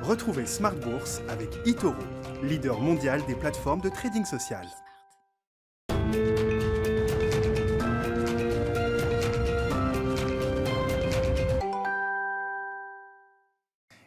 Retrouvez Smart Bourse avec eToro, leader mondial des plateformes de trading social.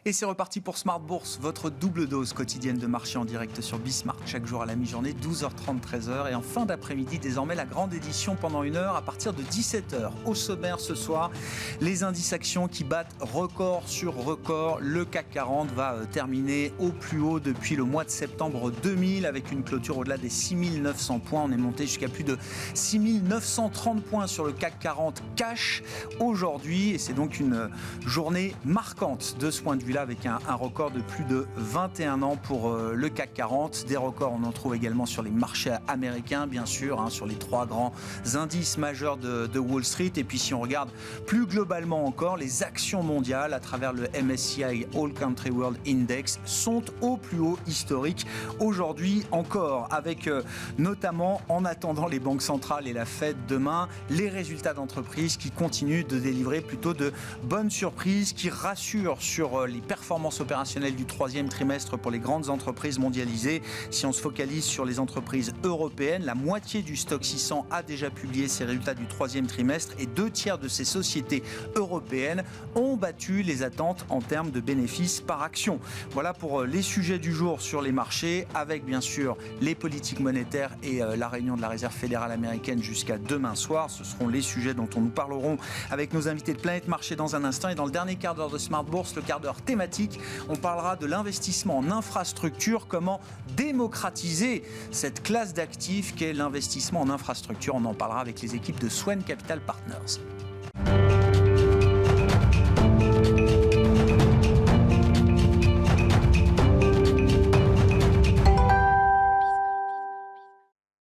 Et c'est reparti pour Smart Bourse, votre double dose quotidienne de marché en direct sur Bismart, chaque jour à la mi-journée, 12h30, 13h. Et en fin d'après-midi, désormais, la grande édition pendant 1 heure à partir de 17h. Au sommaire ce soir, les indices actions qui battent record sur record. Le CAC 40 va terminer au plus haut depuis le mois de septembre 2000 avec une clôture au-delà des 6900 points. On est monté jusqu'à plus de 6930 points sur le CAC 40 cash aujourd'hui. Et c'est donc une journée marquante de ce point de vue avec un record de plus de 21 ans pour le CAC 40. Des records, on en trouve également sur les marchés américains, bien sûr, sur les 3 grands indices majeurs de Wall Street. Et puis si on regarde plus globalement encore, les actions mondiales à travers le MSCI All Country World Index sont au plus haut historique aujourd'hui encore, avec notamment, en attendant les banques centrales et la Fed demain, les résultats d'entreprises qui continuent de délivrer plutôt de bonnes surprises, qui rassurent sur les performances opérationnelles du 3e trimestre pour les grandes entreprises mondialisées. Si on se focalise sur les entreprises européennes, la moitié du stock 600 a déjà publié ses résultats du 3e trimestre et 2/3 de ces sociétés européennes ont battu les attentes en termes de bénéfices par action. Voilà pour les sujets du jour sur les marchés, avec bien sûr les politiques monétaires et la réunion de la Réserve fédérale américaine jusqu'à demain soir. Ce seront les sujets dont nous parlerons avec nos invités de Planète Marché dans un instant. Et dans le dernier quart d'heure de Smart Bourse, le quart d'heure thématique, on parlera de l'investissement en infrastructure, comment démocratiser cette classe d'actifs qu'est l'investissement en infrastructure. On en parlera avec les équipes de Swen Capital Partners.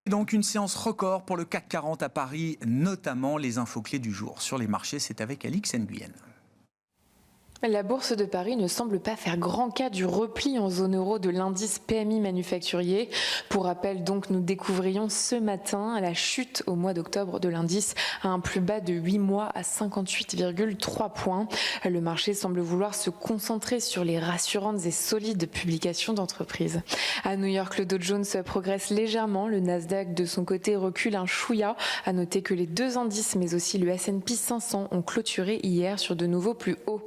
Donc une séance record pour le CAC 40 à Paris, notamment les infos clés du jour. Sur les marchés, c'est avec Alix Nguyen. La bourse de Paris ne semble pas faire grand cas du repli en zone euro de l'indice PMI manufacturier. Pour rappel, donc, nous découvrions ce matin la chute au mois d'octobre de l'indice à un plus bas de 8 mois à 58,3 points. Le marché semble vouloir se concentrer sur les rassurantes et solides publications d'entreprises. À New York, le Dow Jones progresse légèrement. Le Nasdaq, de son côté, recule un chouïa. À noter que les 2 indices, mais aussi le S&P 500, ont clôturé hier sur de nouveaux plus hauts.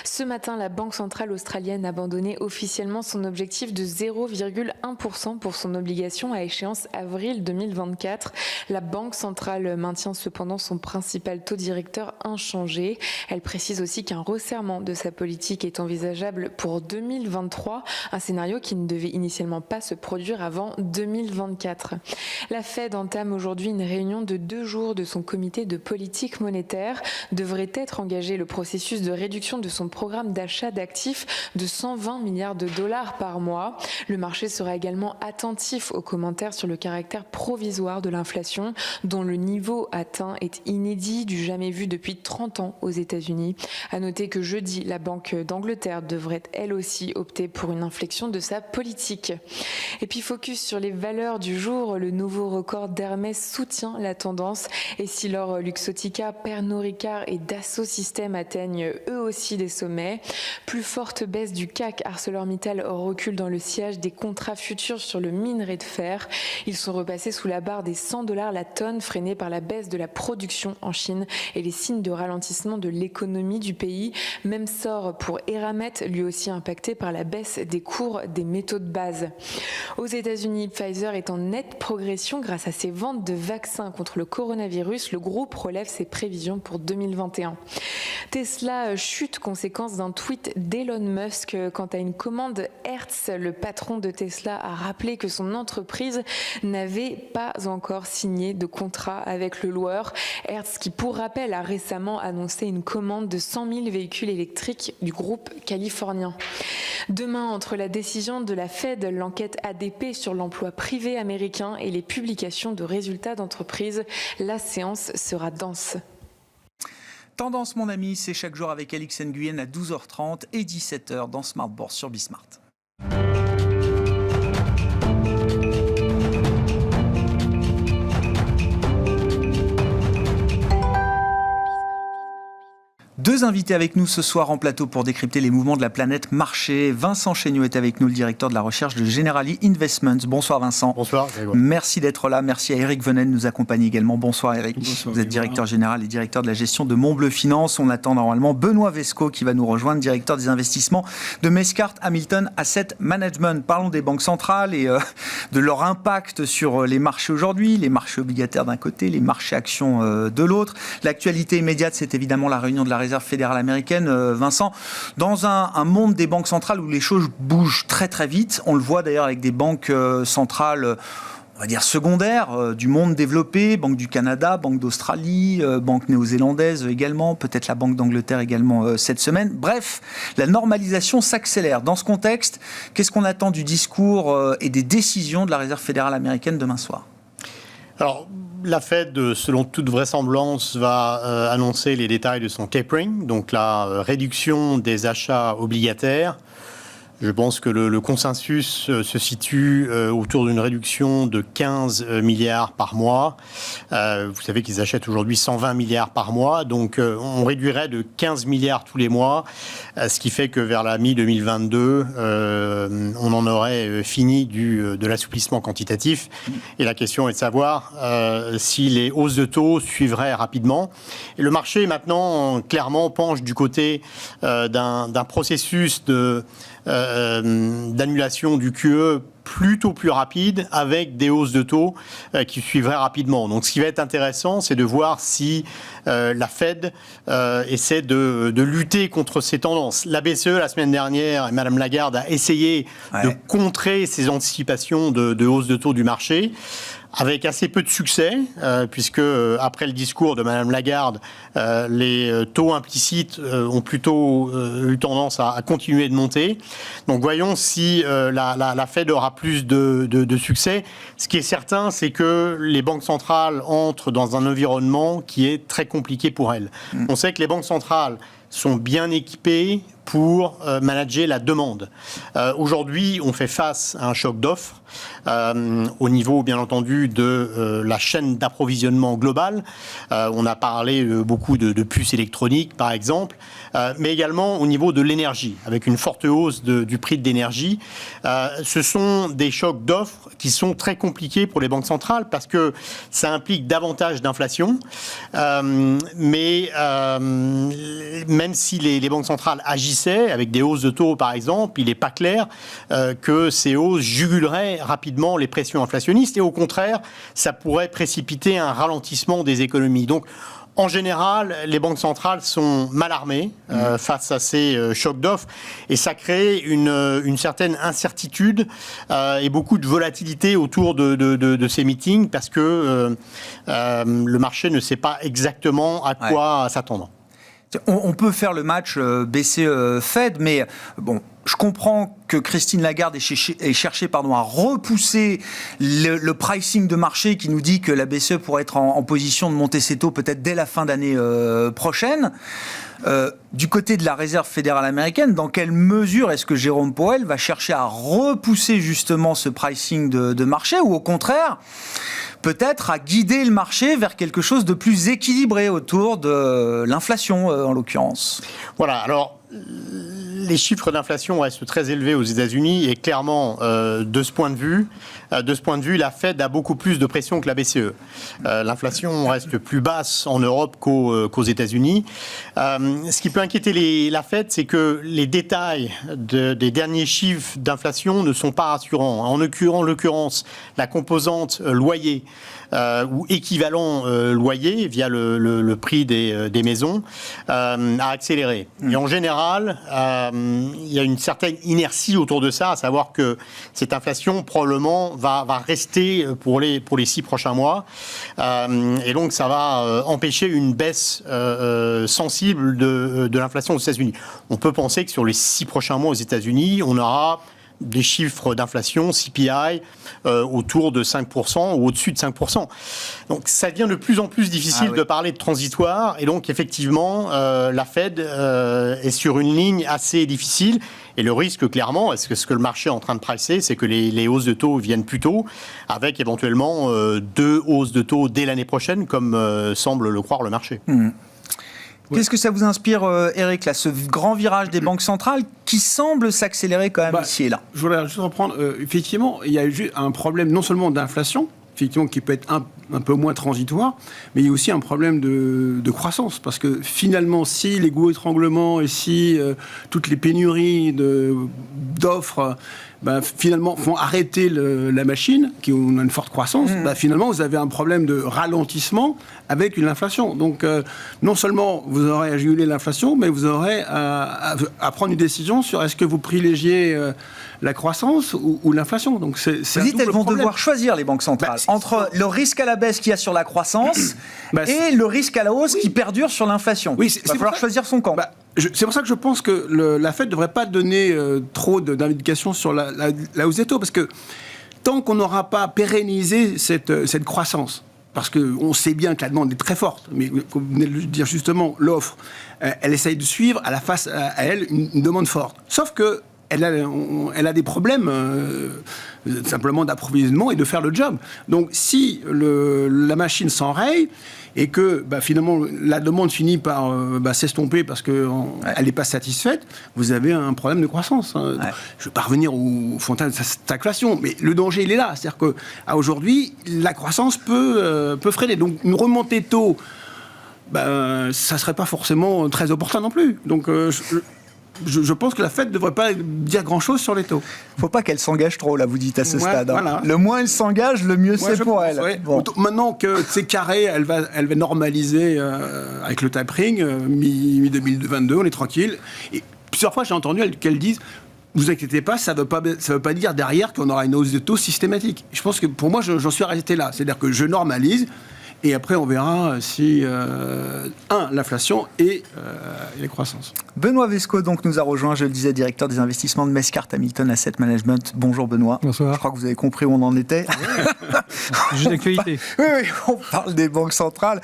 Ce matin, la Banque centrale australienne a abandonné officiellement son objectif de 0,1% pour son obligation à échéance avril 2024. La Banque centrale maintient cependant son principal taux directeur inchangé. Elle précise aussi qu'un resserrement de sa politique est envisageable pour 2023, un scénario qui ne devait initialement pas se produire avant 2024. La Fed entame aujourd'hui une réunion de 2 jours de son comité de politique monétaire. Devrait être engagé le processus de réduction de son programme d'achat d'actifs de 120 milliards de dollars par mois. Le marché sera également attentif aux commentaires sur le caractère provisoire de l'inflation, dont le niveau atteint est inédit, du jamais vu depuis 30 ans aux États-Unis. À noter que jeudi, la Banque d'Angleterre devrait elle aussi opter pour une inflexion de sa politique. Et puis focus sur les valeurs du jour, le nouveau record d'Hermès soutient la tendance. Et si l'or Luxottica, Pernod Ricard et Dassault Systèmes atteignent eux aussi des sommets. Plus forte baisse du CAC, ArcelorMittal recule dans le sillage des contrats futurs sur le minerai de fer. Ils sont repassés sous la barre des $100 la tonne, freinés par la baisse de la production en Chine et les signes de ralentissement de l'économie du pays. Même sort pour Eramet, lui aussi impacté par la baisse des cours des métaux de base. Aux États-Unis, Pfizer est en nette progression grâce à ses ventes de vaccins contre le coronavirus. Le groupe relève ses prévisions pour 2021. Tesla chute conséquence d'un tweet d'Elon Musk quant à une commande Hertz. Le patron de Tesla a rappelé que son entreprise n'avait pas encore signé de contrat avec le loueur. Hertz, qui pour rappel a récemment annoncé une commande de 100 000 véhicules électriques du groupe californien. Demain, entre la décision de la Fed, l'enquête ADP sur l'emploi privé américain et les publications de résultats d'entreprise, la séance sera dense. Tendance, mon ami, c'est chaque jour avec Alix Nguyen à 12h30 et 17h dans Smart Bourse sur Bismart. 2 invités avec nous ce soir en plateau pour décrypter les mouvements de la planète marché. Vincent Chéniaud est avec nous, le directeur de la recherche de Generali Investments. Bonsoir Vincent. Bonsoir. Merci d'être là. Merci à Eric Venel de nous accompagner également. Bonsoir Eric. Bonsoir, vous êtes directeur général et directeur de la gestion de Montbleu Finance. On attend normalement Benoît Vesco qui va nous rejoindre, directeur des investissements de Mescart Hamilton Asset Management. Parlons des banques centrales et de leur impact sur les marchés aujourd'hui, les marchés obligataires d'un côté, les marchés actions de l'autre. L'actualité immédiate, c'est évidemment la réunion de la Réserve fédérale américaine. Vincent, dans un monde des banques centrales où les choses bougent très très vite, on le voit d'ailleurs avec des banques centrales, on va dire secondaires, du monde développé, Banque du Canada, Banque d'Australie, Banque néo-zélandaise également, peut-être la Banque d'Angleterre également cette semaine. Bref, la normalisation s'accélère. Dans ce contexte, qu'est-ce qu'on attend du discours et des décisions de la Réserve fédérale américaine demain soir ? Alors, la Fed, selon toute vraisemblance, va annoncer les détails de son tapering, donc la réduction des achats obligataires. Je pense que le consensus se situe autour d'une réduction de 15 milliards par mois. Vous savez qu'ils achètent aujourd'hui 120 milliards par mois, donc on réduirait de 15 milliards tous les mois, ce qui fait que vers la mi-2022, on en aurait fini de l'assouplissement quantitatif. Et la question est de savoir si les hausses de taux suivraient rapidement. Et le marché maintenant, clairement, penche du côté d'un processus d'annulation du QE plutôt plus rapide avec des hausses de taux qui suivraient rapidement. Donc ce qui va être intéressant, c'est de voir si la Fed essaie de lutter contre ces tendances. La BCE, la semaine dernière, et Mme Lagarde a essayé de contrer ces anticipations de hausse de taux du marché, avec assez peu de succès, puisque après le discours de Mme Lagarde, les taux implicites ont plutôt eu tendance à continuer de monter. Donc voyons si la Fed aura plus de succès. Ce qui est certain, c'est que les banques centrales entrent dans un environnement qui est très compliqué pour elles. On sait que les banques centrales sont bien équipées pour manager la demande. Aujourd'hui, on fait face à un choc d'offres au niveau, bien entendu, de la chaîne d'approvisionnement globale. On a parlé beaucoup de puces électroniques, par exemple, mais également au niveau de l'énergie, avec une forte hausse du prix de l'énergie. Ce sont des chocs d'offres qui sont très compliqués pour les banques centrales parce que ça implique davantage d'inflation. Mais même si les banques centrales agissent avec des hausses de taux, par exemple, il n'est pas clair que ces hausses juguleraient rapidement les pressions inflationnistes et au contraire, ça pourrait précipiter un ralentissement des économies. Donc, en général, les banques centrales sont mal armées face à ces chocs d'offres et ça crée une certaine incertitude et beaucoup de volatilité autour de ces meetings parce que le marché ne sait pas exactement à quoi s'attendre. On peut faire le match BCE-Fed, mais bon, je comprends que Christine Lagarde ait cherché à repousser le pricing de marché qui nous dit que la BCE pourrait être en position de monter ses taux peut-être dès la fin d'année prochaine. Du côté de la Réserve fédérale américaine, dans quelle mesure est-ce que Jérôme Powell va chercher à repousser justement ce pricing de marché ou au contraire peut-être à guider le marché vers quelque chose de plus équilibré autour de l'inflation en l'occurrence? Voilà, alors les chiffres d'inflation restent très élevés aux États-Unis et clairement, de ce point de vue, la Fed a beaucoup plus de pression que la BCE. L'inflation reste plus basse en Europe qu'aux États-Unis. Ce qui peut inquiéter la Fed, c'est que les détails des derniers chiffres d'inflation ne sont pas rassurants. En l'occurrence, la composante loyer ou équivalent loyer via le prix des maisons a accéléré. Et en général, il y a une certaine inertie autour de ça, à savoir que cette inflation probablement va rester pour les 6 prochains mois. Et donc ça va empêcher une baisse sensible de l'inflation aux États-Unis. On peut penser que sur les 6 prochains mois aux États-Unis, on aura des chiffres d'inflation, CPI, autour de 5% ou au-dessus de 5%. Donc ça devient de plus en plus difficile de parler de transitoire. Et donc effectivement, la Fed est sur une ligne assez difficile. Et le risque, clairement, ce que le marché est en train de pricer, c'est que les hausses de taux viennent plus tôt, avec éventuellement 2 hausses de taux dès l'année prochaine, comme semble le croire le marché. Qu'est-ce que ça vous inspire, Eric, là, ce grand virage des banques centrales qui semble s'accélérer quand même ici et là? Je voudrais juste reprendre. Effectivement, il y a eu un problème non seulement d'inflation, effectivement, qui peut être un peu moins transitoire, mais il y a aussi un problème de croissance. Parce que finalement, si les goulots d'étranglement et si toutes les pénuries d'offres finalement font arrêter la machine, qui a une forte croissance, finalement, vous avez un problème de ralentissement avec une inflation. Donc, non seulement vous aurez à juguler l'inflation, mais vous aurez à prendre une décision sur est-ce que vous privilégiez la croissance ou l'inflation. Donc, c'est vous dites qu'elles vont devoir choisir, les banques centrales, entre le risque à la baisse qu'il y a sur la croissance et le risque à la hausse qui perdure sur l'inflation. Il va falloir choisir son camp. C'est pour ça que je pense que la Fed ne devrait pas donner trop d'indications sur la hausse des taux, parce que tant qu'on n'aura pas pérennisé cette croissance, parce qu'on sait bien que la demande est très forte, mais comme vous venez de le dire justement, l'offre, elle essaye de suivre à la face à elle une demande forte. Sauf que elle a des problèmes simplement d'approvisionnement et de faire le job. Donc si la machine s'enraye et que finalement la demande finit par s'estomper parce qu'elle n'est pas satisfaite, vous avez un problème de croissance. Je ne vais pas revenir au fond de stagflation, mais le danger il est là. C'est-à-dire qu'à aujourd'hui, la croissance peut freiner. Donc une remontée de taux, ça ne serait pas forcément très opportun non plus. Donc je pense que la Fed ne devrait pas dire grand-chose sur les taux. Il ne faut pas qu'elle s'engage trop, là, vous dites, à ce stade. Voilà. Le moins elle s'engage, le mieux c'est pour elle. Bon. Maintenant que c'est carré, elle va normaliser avec le tapering, mi-2022, on est tranquille. Et plusieurs fois, j'ai entendu qu'elle dise « Vous inquiétez pas, ça veut pas dire derrière qu'on aura une hausse de taux systématique. » Je pense que pour moi, j'en suis arrêté là. C'est-à-dire que je normalise. Et après, on verra si, l'inflation et les croissances. Benoît Vesco donc, nous a rejoint, je le disais, directeur des investissements de Mescart Hamilton Asset Management. Bonjour Benoît. Bonsoir. Je crois que vous avez compris où on en était. Juste d'actualité. Oui, on parle des banques centrales.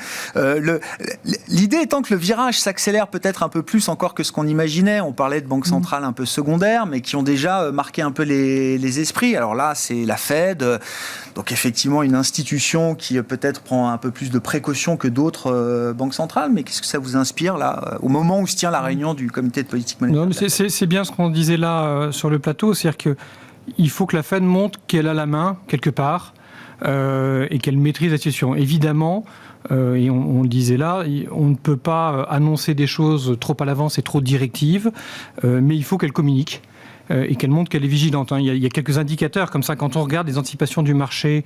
L'idée étant que le virage s'accélère peut-être un peu plus encore que ce qu'on imaginait. On parlait de banques centrales un peu secondaires, mais qui ont déjà marqué un peu les esprits. Alors là, c'est la Fed. Donc effectivement, une institution qui peut-être prend un peu plus de précautions que d'autres banques centrales. Mais qu'est-ce que ça vous inspire, là, au moment où se tient la réunion du comité de politique monétaire? Non, mais c'est bien ce qu'on disait là sur le plateau. C'est-à-dire qu'il faut que la Fed montre qu'elle a la main, quelque part, et qu'elle maîtrise la situation. Évidemment, et on le disait là, on ne peut pas annoncer des choses trop à l'avance et trop directives, mais il faut qu'elle communique. Et qu'elle montre qu'elle est vigilante. Il y a quelques indicateurs comme ça. Quand on regarde les anticipations du marché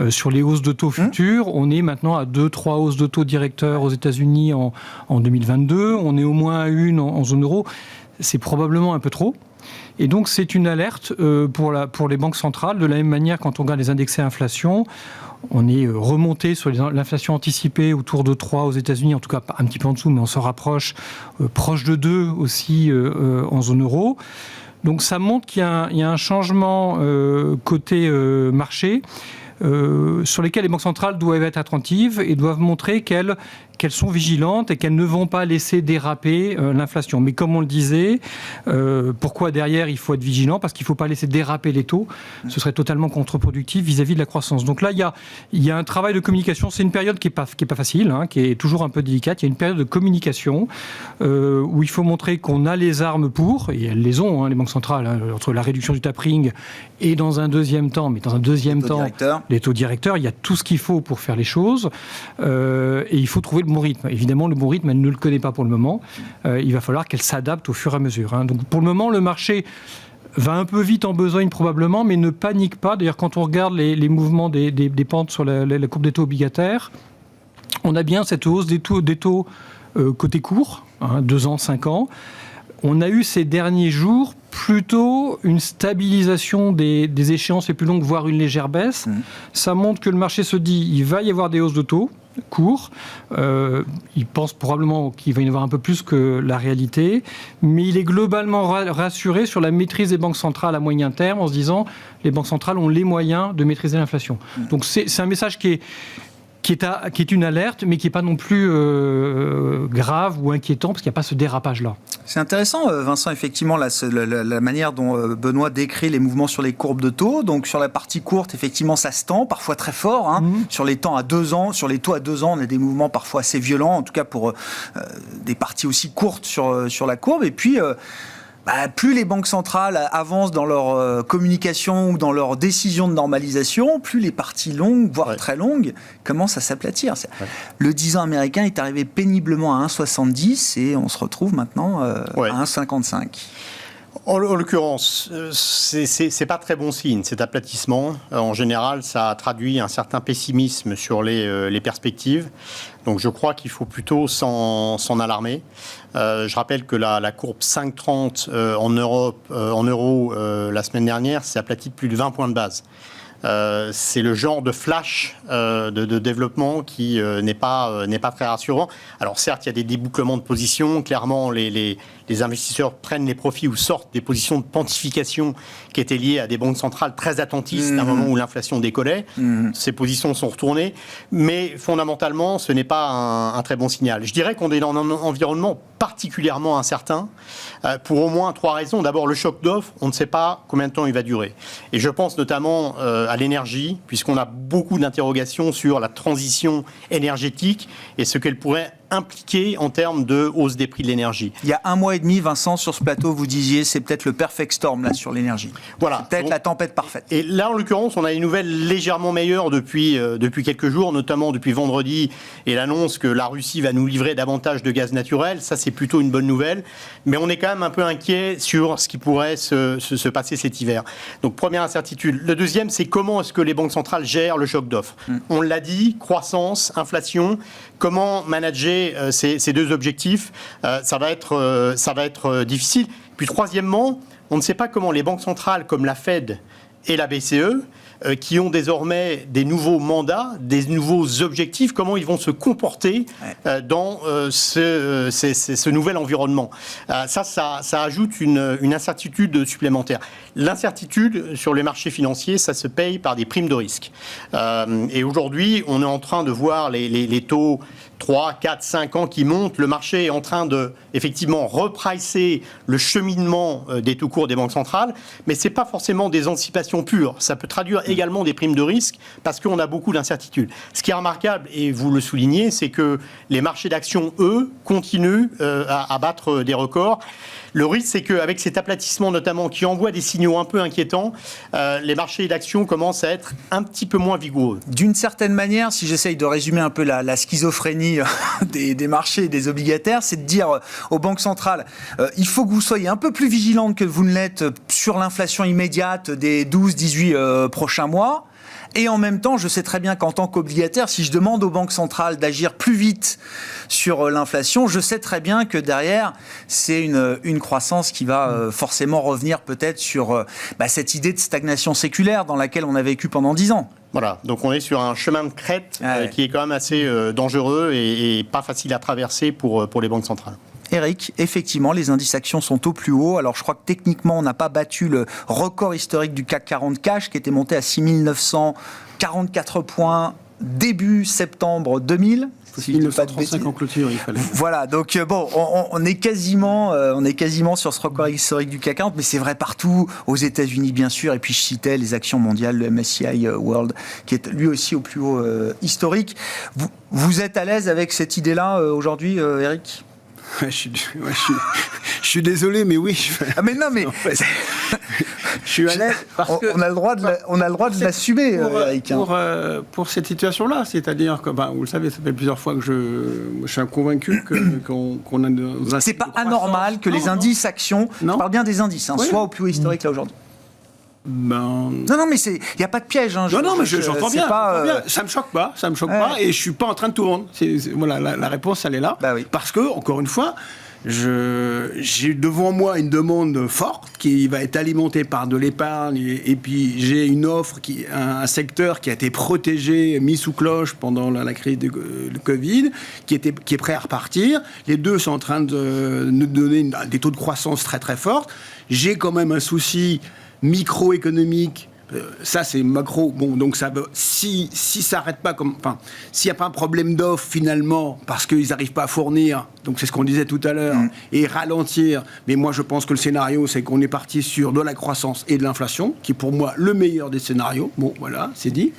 sur les hausses de taux futures, on est maintenant à 2-3 hausses de taux directeurs aux États-Unis en 2022. On est au moins à une en zone euro. C'est probablement un peu trop. Et donc, c'est une alerte pour les banques centrales. De la même manière, quand on regarde les indexés à inflation, on est remonté sur l'inflation anticipée autour de 3 aux États-Unis, en tout cas un petit peu en dessous, mais on se rapproche, proche de 2 aussi en zone euro. Donc ça montre qu'il y a un changement côté marché sur lesquels les banques centrales doivent être attentives et doivent montrer qu'elles sont vigilantes et qu'elles ne vont pas laisser déraper l'inflation. Mais comme on le disait, pourquoi derrière il faut être vigilant? Parce qu'il ne faut pas laisser déraper les taux. Ce serait totalement contre-productif vis-à-vis de la croissance. Donc là, il y a un travail de communication. C'est une période qui est pas facile, qui est toujours un peu délicate. Il y a une période de communication où il faut montrer qu'on a les armes pour, et elles les ont, les banques centrales, entre la réduction du tapering et dans un deuxième temps, les taux directeurs, il y a tout ce qu'il faut pour faire les choses. Et il faut trouver le bon rythme. Évidemment, le bon rythme, elle ne le connaît pas pour le moment. Il va falloir qu'elle s'adapte au fur et à mesure. Donc pour le moment, le marché va un peu vite en besogne probablement, mais ne panique pas. D'ailleurs, quand on regarde les mouvements des pentes sur la courbe des taux obligataires, on a bien cette hausse des taux côté court, 2 ans, 5 ans. On a eu ces derniers jours plutôt une stabilisation des échéances les plus longues, voire une légère baisse. Ça montre que le marché se dit il va y avoir des hausses de taux courts. Il pense probablement qu'il va y en avoir un peu plus que la réalité, mais il est globalement rassuré sur la maîtrise des banques centrales à moyen terme en se disant les banques centrales ont les moyens de maîtriser l'inflation. Donc c'est un message qui est qui est une alerte, mais qui n'est pas non plus grave ou inquiétant, parce qu'il n'y a pas ce dérapage-là. C'est intéressant, Vincent, effectivement, la manière dont Benoît décrit les mouvements sur les courbes de taux. Donc, sur la partie courte, effectivement, ça se tend, parfois très fort. Hein. Sur les temps à 2 ans, sur les taux à 2 ans, on a des mouvements parfois assez violents, en tout cas pour des parties aussi courtes sur la courbe. Et puis, plus les banques centrales avancent dans leur communication ou dans leur décision de normalisation, plus les parties longues, voire très longues, commencent à s'aplatir. Le 10 ans américain est arrivé péniblement à 1,70 et on se retrouve maintenant à 1,55. En l'occurrence, c'est pas très bon signe, cet aplatissement. En général, ça traduit un certain pessimisme sur les perspectives. Donc je crois qu'il faut plutôt s'en alarmer. Je rappelle que la courbe 5,30 en euros la semaine dernière s'est aplatie de plus de 20 points de base. C'est le genre de flash de développement qui n'est pas très rassurant. Alors certes, il y a des débouclements de positions. Clairement, les investisseurs prennent les profits ou sortent des positions de pontification qui étaient liées à des banques centrales très attentistes à un moment où l'inflation décollait. Ces positions sont retournées. Mais fondamentalement, ce n'est pas un très bon signal. Je dirais qu'on est dans un environnement particulièrement incertain pour au moins 3 raisons. D'abord, le choc d'offres, on ne sait pas combien de temps il va durer. Et je pense notamment à l'énergie, puisqu'on a beaucoup d'interrogations sur la transition énergétique et ce qu'elle pourrait impliqué en termes de hausse des prix de l'énergie. Il y a 1 mois et demi, Vincent, sur ce plateau, vous disiez c'est peut-être le perfect storm là sur l'énergie. Voilà. C'est peut-être la tempête parfaite. Et là, en l'occurrence, on a une nouvelle légèrement meilleure depuis quelques jours, notamment depuis vendredi, et l'annonce que la Russie va nous livrer davantage de gaz naturel. Ça, c'est plutôt une bonne nouvelle. Mais on est quand même un peu inquiet sur ce qui pourrait se passer cet hiver. Donc, première incertitude. Le deuxième, c'est comment est-ce que les banques centrales gèrent le choc d'offres. On l'a dit, croissance, inflation. Comment manager ces deux objectifs, ça va être difficile. Puis troisièmement, on ne sait pas comment les banques centrales comme la Fed et la BCE, qui ont désormais des nouveaux mandats, des nouveaux objectifs, comment ils vont se comporter dans ce nouvel environnement. Ça ajoute une incertitude supplémentaire. L'incertitude sur les marchés financiers, ça se paye par des primes de risque. Et aujourd'hui, on est en train de voir les taux 3, 4, 5 ans qui montent. Le marché est en train de, effectivement, repricer le cheminement des taux courts des banques centrales, mais ce n'est pas forcément des anticipations pures. Ça peut traduire également des primes de risque parce qu'on a beaucoup d'incertitudes. Ce qui est remarquable, et vous le soulignez, c'est que les marchés d'actions, eux, continuent à battre des records. Le risque, c'est qu'avec cet aplatissement notamment qui envoie des signaux un peu inquiétants, les marchés d'actions commencent à être un petit peu moins vigoureux. D'une certaine manière, si j'essaye de résumer un peu la schizophrénie des marchés et des obligataires, c'est de dire aux banques centrales, il faut que vous soyez un peu plus vigilantes que vous ne l'êtes sur l'inflation immédiate des 12-18 prochains mois. Et en même temps, je sais très bien qu'en tant qu'obligataire, si je demande aux banques centrales d'agir plus vite sur l'inflation, je sais très bien que derrière, c'est une croissance qui va forcément revenir peut-être sur cette idée de stagnation séculaire dans laquelle on a vécu pendant 10 ans. Voilà, donc on est sur un chemin de crête qui est quand même assez dangereux et pas facile à traverser pour les banques centrales. Eric, effectivement, les indices actions sont au plus haut. Alors, je crois que techniquement, on n'a pas battu le record historique du CAC 40 Cash qui était monté à 6944 points début septembre 2000. Si 1935 en clôture, il fallait. Voilà, donc bon, on est quasiment sur ce record historique du CAC 40, mais c'est vrai partout, aux États-Unis bien sûr, et puis je citais les actions mondiales, le MSCI World, qui est lui aussi au plus haut historique. Vous êtes à l'aise avec cette idée-là aujourd'hui, Eric ? Je suis désolé, mais oui. Mais non, mais... En fait, je suis à l'aise parce que... On a le droit de l'assumer, Eric. Pour cette situation-là, c'est-à-dire que, vous le savez, ça fait plusieurs fois que je suis convaincu qu'on a... C'est pas anormal que les indices actions, je parle bien des indices, soient au plus haut historique là aujourd'hui. Non, mais il n'y a pas de piège. Non, mais j'entends bien. Ça me choque pas, et je suis pas en train de tout vendre. Voilà, la réponse, elle est là. Oui. Parce que, encore une fois, j'ai devant moi une demande forte qui va être alimentée par de l'épargne, et puis j'ai une offre, un secteur qui a été protégé, mis sous cloche pendant la crise du Covid, qui est prêt à repartir. Les deux sont en train de nous donner des taux de croissance très très forts. J'ai quand même un souci microéconomique Ça, c'est macro. Bon, donc si ça n'arrête pas s'il n'y a pas un problème d'offre finalement, parce qu'ils n'arrivent pas à fournir, donc c'est ce qu'on disait tout à l'heure, et ralentir. Mais moi, je pense que le scénario, c'est qu'on est parti sur de la croissance et de l'inflation, qui est pour moi le meilleur des scénarios. Bon, voilà, c'est dit.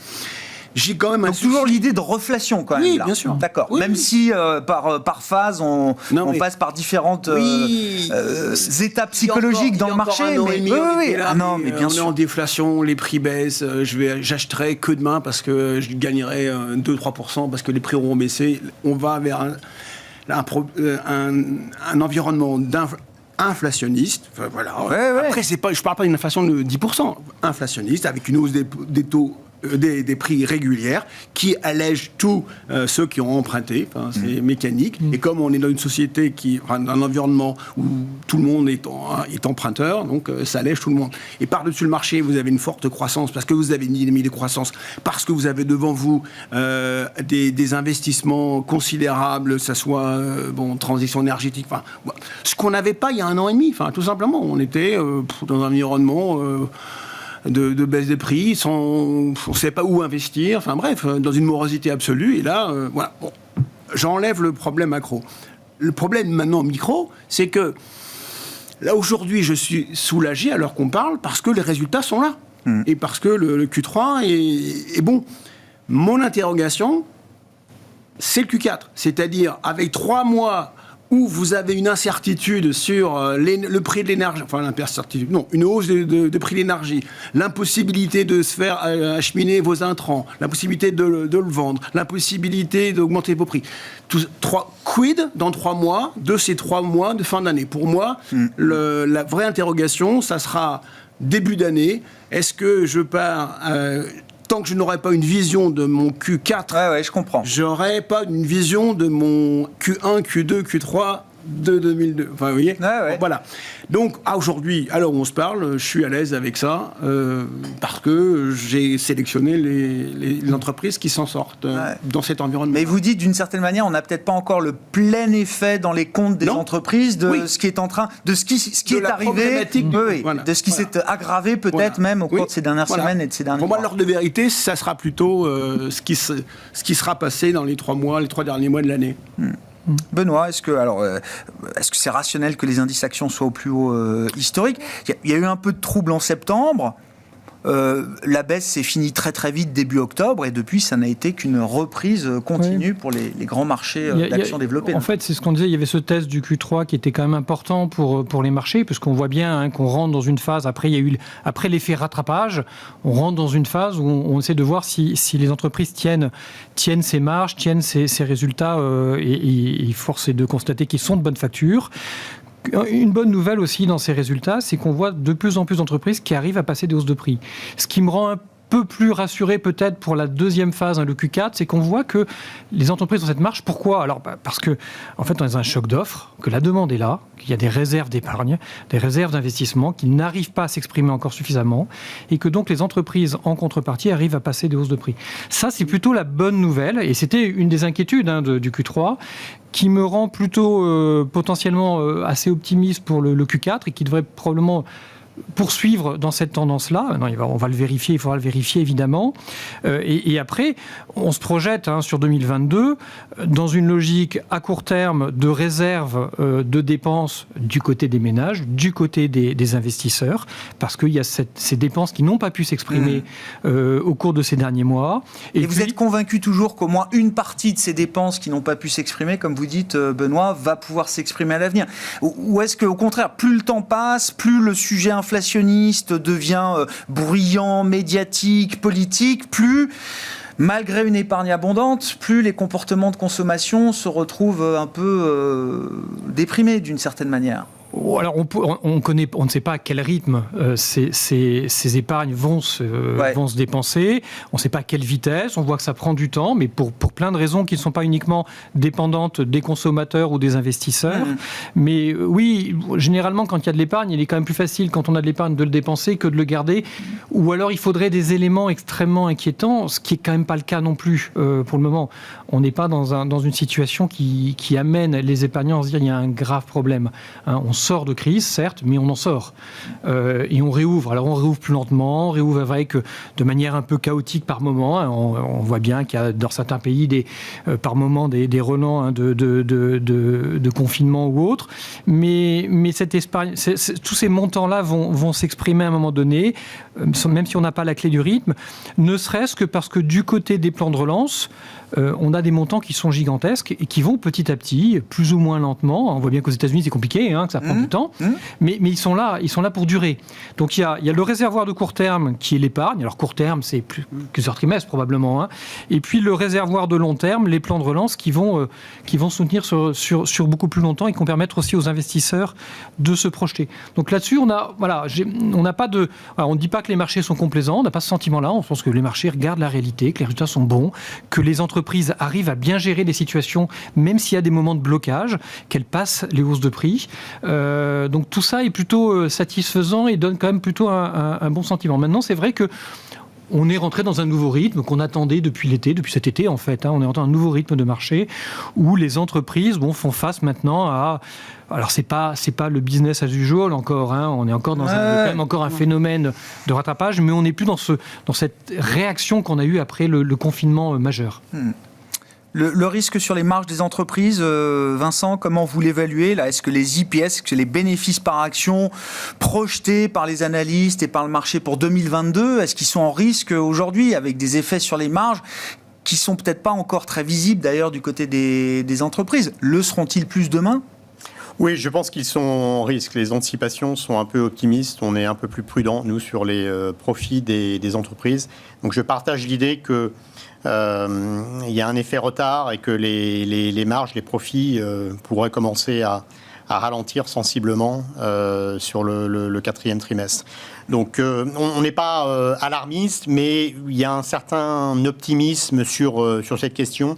J'ai quand même donc toujours l'idée de reflation quand même. Oui, là. bien sûr. D'accord. Oui, même si par phase on passe par différentes étapes psychologiques dans le marché, mais mais bien on sûr. est en déflation, les prix baissent. J'achèterai que demain parce que je gagnerai 2-3% parce que les prix auront baissé. On va vers un environnement inflationniste. Enfin, voilà. Ouais. Après, je parle pas d'une inflation de 10%, inflationniste avec une hausse des taux. Des prix régulières qui allègent tous ceux qui ont emprunté, c'est mécanique. Et comme on est dans une société dans un environnement où tout le monde est emprunteur, donc ça allège tout le monde. Et par-dessus le marché, vous avez une forte croissance parce que vous avez une dynamique de croissance, parce que vous avez devant vous des investissements considérables, que ce soit transition énergétique, ce qu'on n'avait pas il y a 1 an et demi, tout simplement. On était dans un environnement de baisse des prix, on ne savait pas où investir, dans une morosité absolue. Et là, voilà. Bon, j'enlève le problème macro. Le problème maintenant micro, c'est que là, aujourd'hui, je suis soulagé à l'heure qu'on parle parce que les résultats sont là. Et parce que le Q3 est bon. Mon interrogation, c'est le Q4. C'est-à-dire, avec 3 mois où vous avez une incertitude sur le prix de l'énergie, une hausse de prix de l'énergie, l'impossibilité de se faire acheminer vos intrants, l'impossibilité de le vendre, l'impossibilité d'augmenter vos prix. Quid dans 3 mois de ces 3 mois de fin d'année? Pour moi, la vraie interrogation, ça sera début d'année. Est-ce que je pars... tant que je n'aurai pas une vision de mon Q4, je comprends. J'aurai pas une vision de mon Q1, Q2, Q3 de 2002. Vous voyez. Voilà. Donc, aujourd'hui, à l'heure où on se parle, je suis à l'aise avec ça parce que j'ai sélectionné les entreprises qui s'en sortent dans cet environnement. Mais vous dites, d'une certaine manière, on n'a peut-être pas encore le plein effet dans les comptes des entreprises de ce qui est en train, de ce qui est arrivé, de ce qui s'est aggravé peut-être même au cours de ces dernières semaines et de ces derniers mois. Pour moi, l'ordre de vérité, ça sera plutôt ce qui sera passé dans les 3 derniers mois de l'année. Benoît, est-ce que c'est rationnel que les indices actions soient au plus haut historique? Il y a eu un peu de trouble en septembre. La baisse s'est finie très très vite début octobre et depuis ça n'a été qu'une reprise continue pour les grands marchés d'actions développés. En fait, c'est ce qu'on disait, il y avait ce test du Q3 qui était quand même important pour les marchés, puisqu'on voit bien qu'on rentre dans une phase, après l'effet rattrapage, on rentre dans une phase où on essaie de voir si les entreprises tiennent ces marges, tiennent ces résultats, et force est de constater qu'ils sont de bonne facture. Une bonne nouvelle aussi dans ces résultats, c'est qu'on voit de plus en plus d'entreprises qui arrivent à passer des hausses de prix. Ce qui me rend un peu plus rassuré peut-être pour la deuxième phase, le Q4, c'est qu'on voit que les entreprises ont cette marge. Pourquoi ? Alors, parce que, en fait, on est dans un choc d'offres, que la demande est là, qu'il y a des réserves d'épargne, des réserves d'investissement qui n'arrivent pas à s'exprimer encore suffisamment et que donc les entreprises, en contrepartie, arrivent à passer des hausses de prix. Ça, c'est plutôt la bonne nouvelle et c'était une des inquiétudes du Q3 qui me rend plutôt potentiellement assez optimiste pour le Q4 et qui devrait probablement poursuivre dans cette tendance-là. Non, on va le vérifier, il faudra le vérifier évidemment. Et après, on se projette sur 2022 dans une logique à court terme de réserve de dépenses du côté des ménages, du côté des investisseurs, parce qu'il y a ces dépenses qui n'ont pas pu s'exprimer au cours de ces derniers mois. Et vous êtes convaincu toujours qu'au moins une partie de ces dépenses qui n'ont pas pu s'exprimer, comme vous dites, Benoît, va pouvoir s'exprimer à l'avenir? Ou est-ce qu'au contraire, plus le temps passe, plus le sujet inflationniste devient bruyant, médiatique, politique, plus, malgré une épargne abondante, plus les comportements de consommation se retrouvent un peu déprimés d'une certaine manière? Alors on ne sait pas à quel rythme ces épargnes vont se dépenser. On ne sait pas à quelle vitesse. On voit que ça prend du temps, mais pour plein de raisons qui ne sont pas uniquement dépendantes des consommateurs ou des investisseurs. Mais oui, généralement, quand il y a de l'épargne, il est quand même plus facile, quand on a de l'épargne, de le dépenser que de le garder. Ou alors, il faudrait des éléments extrêmement inquiétants, ce qui n'est quand même pas le cas non plus pour le moment. On n'est pas dans une situation qui amène les épargnants à se dire qu'il y a un grave problème. On sort de crise, certes, mais on en sort. Et on réouvre. Alors, on réouvre plus lentement, on réouvre avec, de manière un peu chaotique par moment. On voit bien qu'il y a dans certains pays, par moment, des relents de confinement ou autre. Mais tous ces montants-là vont s'exprimer à un moment donné, même si on n'a pas la clé du rythme, ne serait-ce que parce que du côté des plans de relance, on a des montants qui sont gigantesques et qui vont petit à petit, plus ou moins lentement. On voit bien qu'aux États-Unis, c'est compliqué, que ça prend du temps, mais ils sont là pour durer. Donc il y a le réservoir de court terme qui est l'épargne. Alors court terme, c'est plusieurs trimestres probablement. Et puis le réservoir de long terme, les plans de relance qui vont soutenir sur beaucoup plus longtemps et qui vont permettre aussi aux investisseurs de se projeter. Donc là-dessus, on ne dit pas que les marchés sont complaisants, on n'a pas ce sentiment-là. On pense que les marchés regardent la réalité, que les résultats sont bons, que les entreprises arrivent à bien gérer les situations, même s'il y a des moments de blocage, qu'elles passent les hausses de prix. Donc tout ça est plutôt satisfaisant et donne quand même plutôt un bon sentiment. Maintenant, c'est vrai que on est rentré dans un nouveau rythme qu'on attendait depuis cet été en fait. On est rentré dans un nouveau rythme de marché où les entreprises font face maintenant à... Alors c'est pas le business as usual encore, on est encore dans quand même encore un phénomène de rattrapage, mais on n'est plus dans cette réaction qu'on a eue après le confinement majeur. Le risque sur les marges des entreprises, Vincent, comment vous l'évaluez là ? Est-ce que les EPS, est-ce que les bénéfices par action projetés par les analystes et par le marché pour 2022, est-ce qu'ils sont en risque aujourd'hui avec des effets sur les marges qui sont peut-être pas encore très visibles d'ailleurs du côté des entreprises ? Le seront-ils plus demain ? Oui, je pense qu'ils sont en risque. Les anticipations sont un peu optimistes. On est un peu plus prudent, nous, sur les profits des entreprises. Donc, je partage l'idée que il y a un effet retard et que les marges, les profits pourraient commencer à ralentir sensiblement sur le quatrième trimestre. Donc, on n'est pas alarmiste, mais il y a un certain optimisme sur cette question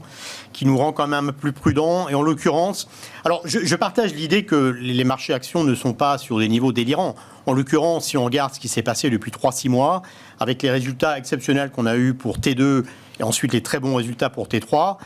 qui nous rend quand même plus prudents. Et en l'occurrence, alors je partage l'idée que les marchés actions ne sont pas sur des niveaux délirants. En l'occurrence, si on regarde ce qui s'est passé depuis 3-6 mois, avec les résultats exceptionnels qu'on a eus pour T2 et ensuite les très bons résultats pour T3,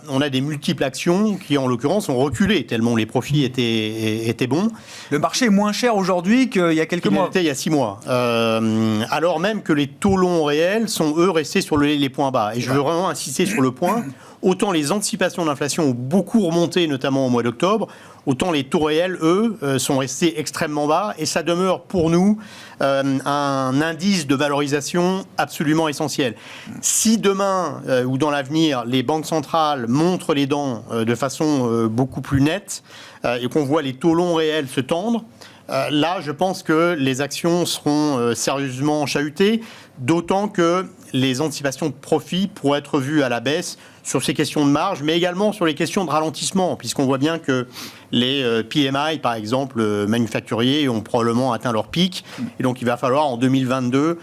on a des multiples actions qui, en l'occurrence, ont reculé tellement les profits étaient bons. Le marché est moins cher aujourd'hui qu'il y a quelques mois. Il y a 6 mois. Alors même que les taux longs réels sont, eux, restés sur les points bas. Et je veux vraiment insister sur le point. Autant les anticipations d'inflation ont beaucoup remonté, notamment au mois d'octobre, autant les taux réels, eux, sont restés extrêmement bas. Et ça demeure pour nous un indice de valorisation absolument essentiel. Si demain ou dans l'avenir, les banques centrales montrent les dents de façon beaucoup plus nette et qu'on voit les taux longs réels se tendre, là, je pense que les actions seront sérieusement chahutées, d'autant que les anticipations de profit pourraient être vues à la baisse sur ces questions de marge, mais également sur les questions de ralentissement, puisqu'on voit bien que les PMI, par exemple, manufacturiers, ont probablement atteint leur pic. Et donc, il va falloir, en 2022,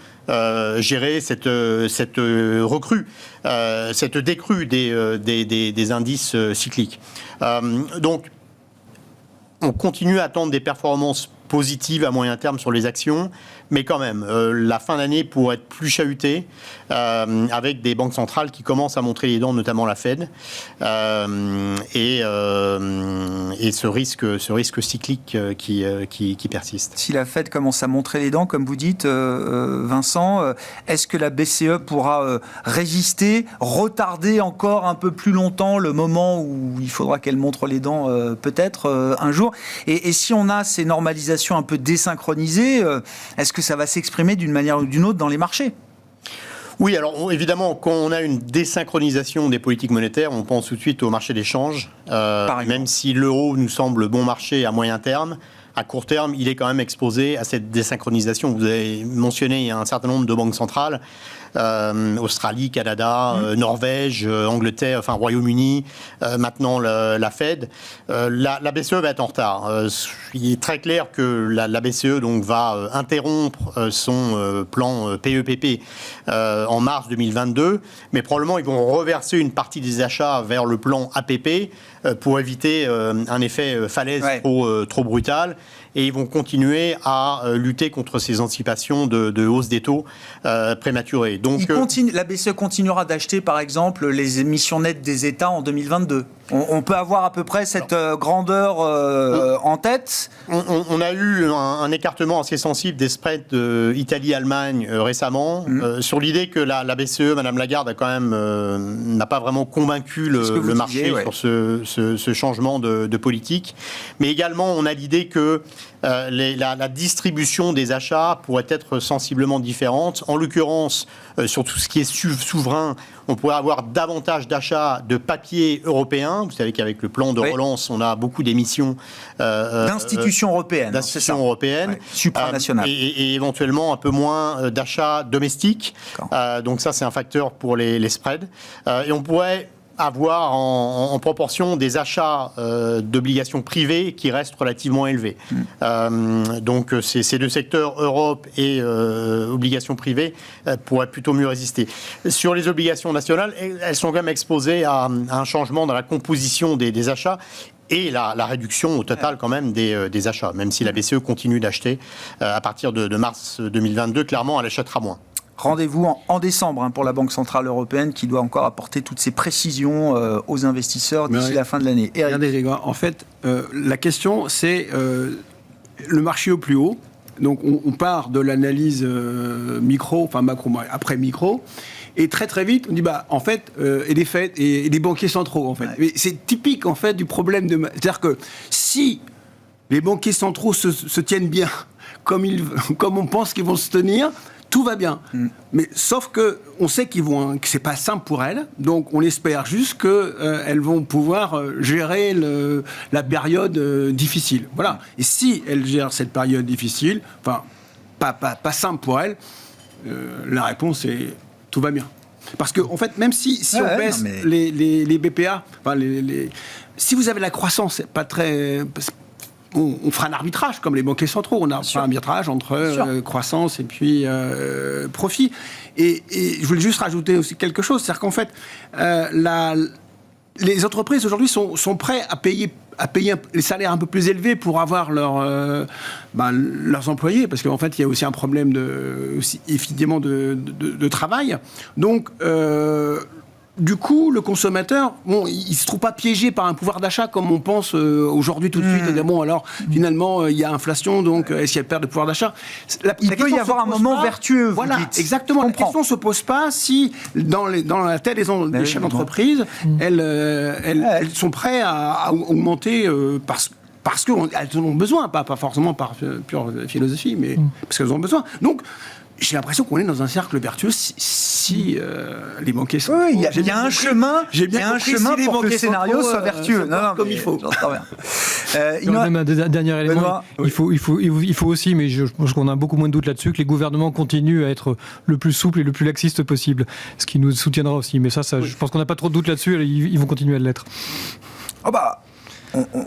gérer cette recrue, cette décrue des indices cycliques. Donc, on continue à attendre des performances positives à moyen terme sur les actions, mais quand même, la fin d'année pourrait être plus chahutée avec des banques centrales qui commencent à montrer les dents, notamment la Fed, et ce risque cyclique qui persiste. Si la Fed commence à montrer les dents, comme vous dites, Vincent, est-ce que la BCE pourra résister, retarder encore un peu plus longtemps le moment où il faudra qu'elle montre les dents peut-être un jour ? Et si on a ces normalisations un peu désynchronisées, est-ce que ça va s'exprimer d'une manière ou d'une autre dans les marchés ? Oui, alors évidemment, quand on a une désynchronisation des politiques monétaires, on pense tout de suite au marché des changes. Même si l'euro nous semble bon marché à moyen terme, à court terme, il est quand même exposé à cette désynchronisation. Vous avez mentionné, il y a un certain nombre de banques centrales, Australie, Canada, Norvège, Angleterre, enfin Royaume-Uni, maintenant la Fed. La BCE va être en retard. Il est très clair que la BCE donc, va interrompre son plan PEPP en mars 2022, mais probablement ils vont reverser une partie des achats vers le plan APP pour éviter un effet falaise trop brutal. Et ils vont continuer à lutter contre ces anticipations de hausse des taux prématurés. Donc, la BCE continuera d'acheter, par exemple, les émissions nettes des États en 2022. On peut avoir à peu près cette grandeur en tête. On a eu un écartement assez sensible des spreads Italie-Allemagne récemment, sur l'idée que la BCE, Madame Lagarde, a quand même n'a pas vraiment convaincu le marché sur ce changement de politique. Mais également, on a l'idée que la distribution des achats pourrait être sensiblement différente. En l'occurrence, sur tout ce qui est souverain, on pourrait avoir davantage d'achats de papier européen. Vous savez qu'avec le plan de relance, on a beaucoup d'émissions d'institutions européennes, supranationales, et éventuellement un peu moins d'achats domestiques. Donc ça, c'est un facteur pour les spreads. Et on pourrait avoir en proportion des achats d'obligations privées qui restent relativement élevés. Donc ces deux secteurs, Europe et obligations privées, pourraient plutôt mieux résister. Sur les obligations nationales, elles sont quand même exposées à un changement dans la composition des achats et la réduction au total quand même des achats, même si la BCE continue d'acheter à partir de mars 2022, clairement elle achètera moins. Rendez-vous en décembre pour la Banque Centrale Européenne qui doit encore apporter toutes ces précisions aux investisseurs d'ici la fin de l'année. Regardez les gars, en fait, la question c'est le marché au plus haut. Donc on part de l'analyse micro, enfin macro, après micro, et très très vite on dit en fait et les Fed et les banquiers centraux en fait. Mais c'est typique en fait du problème c'est-à-dire que si les banquiers centraux se tiennent bien comme on pense qu'ils vont se tenir, tout va bien. Mais sauf que on sait que c'est pas simple pour elles, donc on espère juste qu'elles vont pouvoir gérer la période difficile. Voilà. Et si elles gèrent cette période difficile, enfin pas simple pour elles, la réponse est tout va bien. Parce que en fait, même si on baisse les BPA, enfin si vous avez la croissance, c'est pas très on fera un arbitrage, comme les banquiers centraux. On fera un arbitrage entre croissance et puis profit. Et je voulais juste rajouter aussi quelque chose. C'est-à-dire qu'en fait, les entreprises aujourd'hui sont prêtes à payer les salaires un peu plus élevés pour avoir leurs employés. Parce qu'en fait, il y a aussi un problème évidemment de travail. Donc, du coup, le consommateur, il ne se trouve pas piégé par un pouvoir d'achat comme on pense aujourd'hui tout de suite. Alors, finalement, il y a inflation, donc est-ce qu'il y a perte de pouvoir d'achat ? Il peut y avoir un moment vertueux, vous voilà, dites. Exactement. La question ne se pose pas si, dans la tête des chefs d'entreprise, elles sont prêtes à augmenter parce qu'elles en ont besoin, pas forcément par pure philosophie, mais parce qu'elles en ont besoin. Donc, j'ai l'impression qu'on est dans un cercle vertueux si les banquiers sont... Oui, il y a un chemin, pour que le scénario soit vertueux. Comme il faut. J'entends bien. Même un dernier élément, il faut aussi, mais je pense qu'on a beaucoup moins de doutes là-dessus, que les gouvernements continuent à être le plus souple et le plus laxiste possible, ce qui nous soutiendra aussi. Mais ça je pense qu'on n'a pas trop de doutes là-dessus, ils vont continuer à l'être.